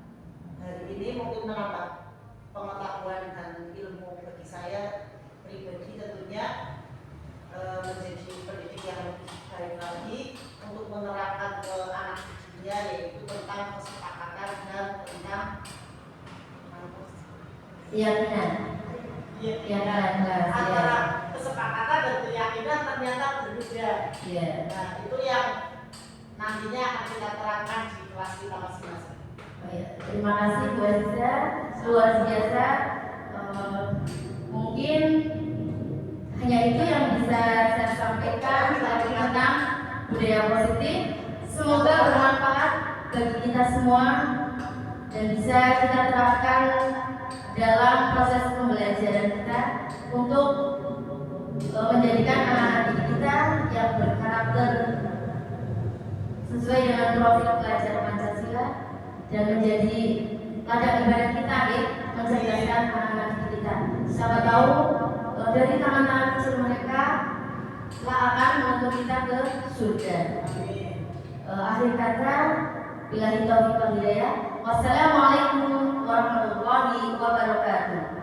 Speaker 6: Hari ini mungkin menambah pengetahuan dan ilmu bagi saya pribadi, tentunya menjadi pendidik yang lebih baik lagi untuk menerapkan ke anak didiknya, yaitu tentang kesepakatan dan tentang
Speaker 4: Keyakinan.
Speaker 6: antara kesepakatan dan keyakinan ternyata berbeda.
Speaker 4: Ya.
Speaker 6: Nah, itu yang nantinya akan kita terangkan di kelas kita masing-masing.
Speaker 4: Oh, ya. Terima kasih Bu Aziza, luar biasa. Mungkin hanya itu yang bisa saya sampaikan tentang budaya positif. Semoga bermanfaat bagi kita semua dan bisa kita terapkan dalam proses pembelajaran kita untuk menjadikan anak-anak didik kita yang berkarakter sesuai dengan profil pelajar Pancasila dan menjadi ladang ibadah kita, mencerdaskan anak-anak didik kita. Siapa tahu dari tangan-tangan kecil mereka telah akan menuntun kita ke surga. Akhir kata, billahi taufiq wal hidayah. Wassalamualaikum warahmatullahi wabarakatuh.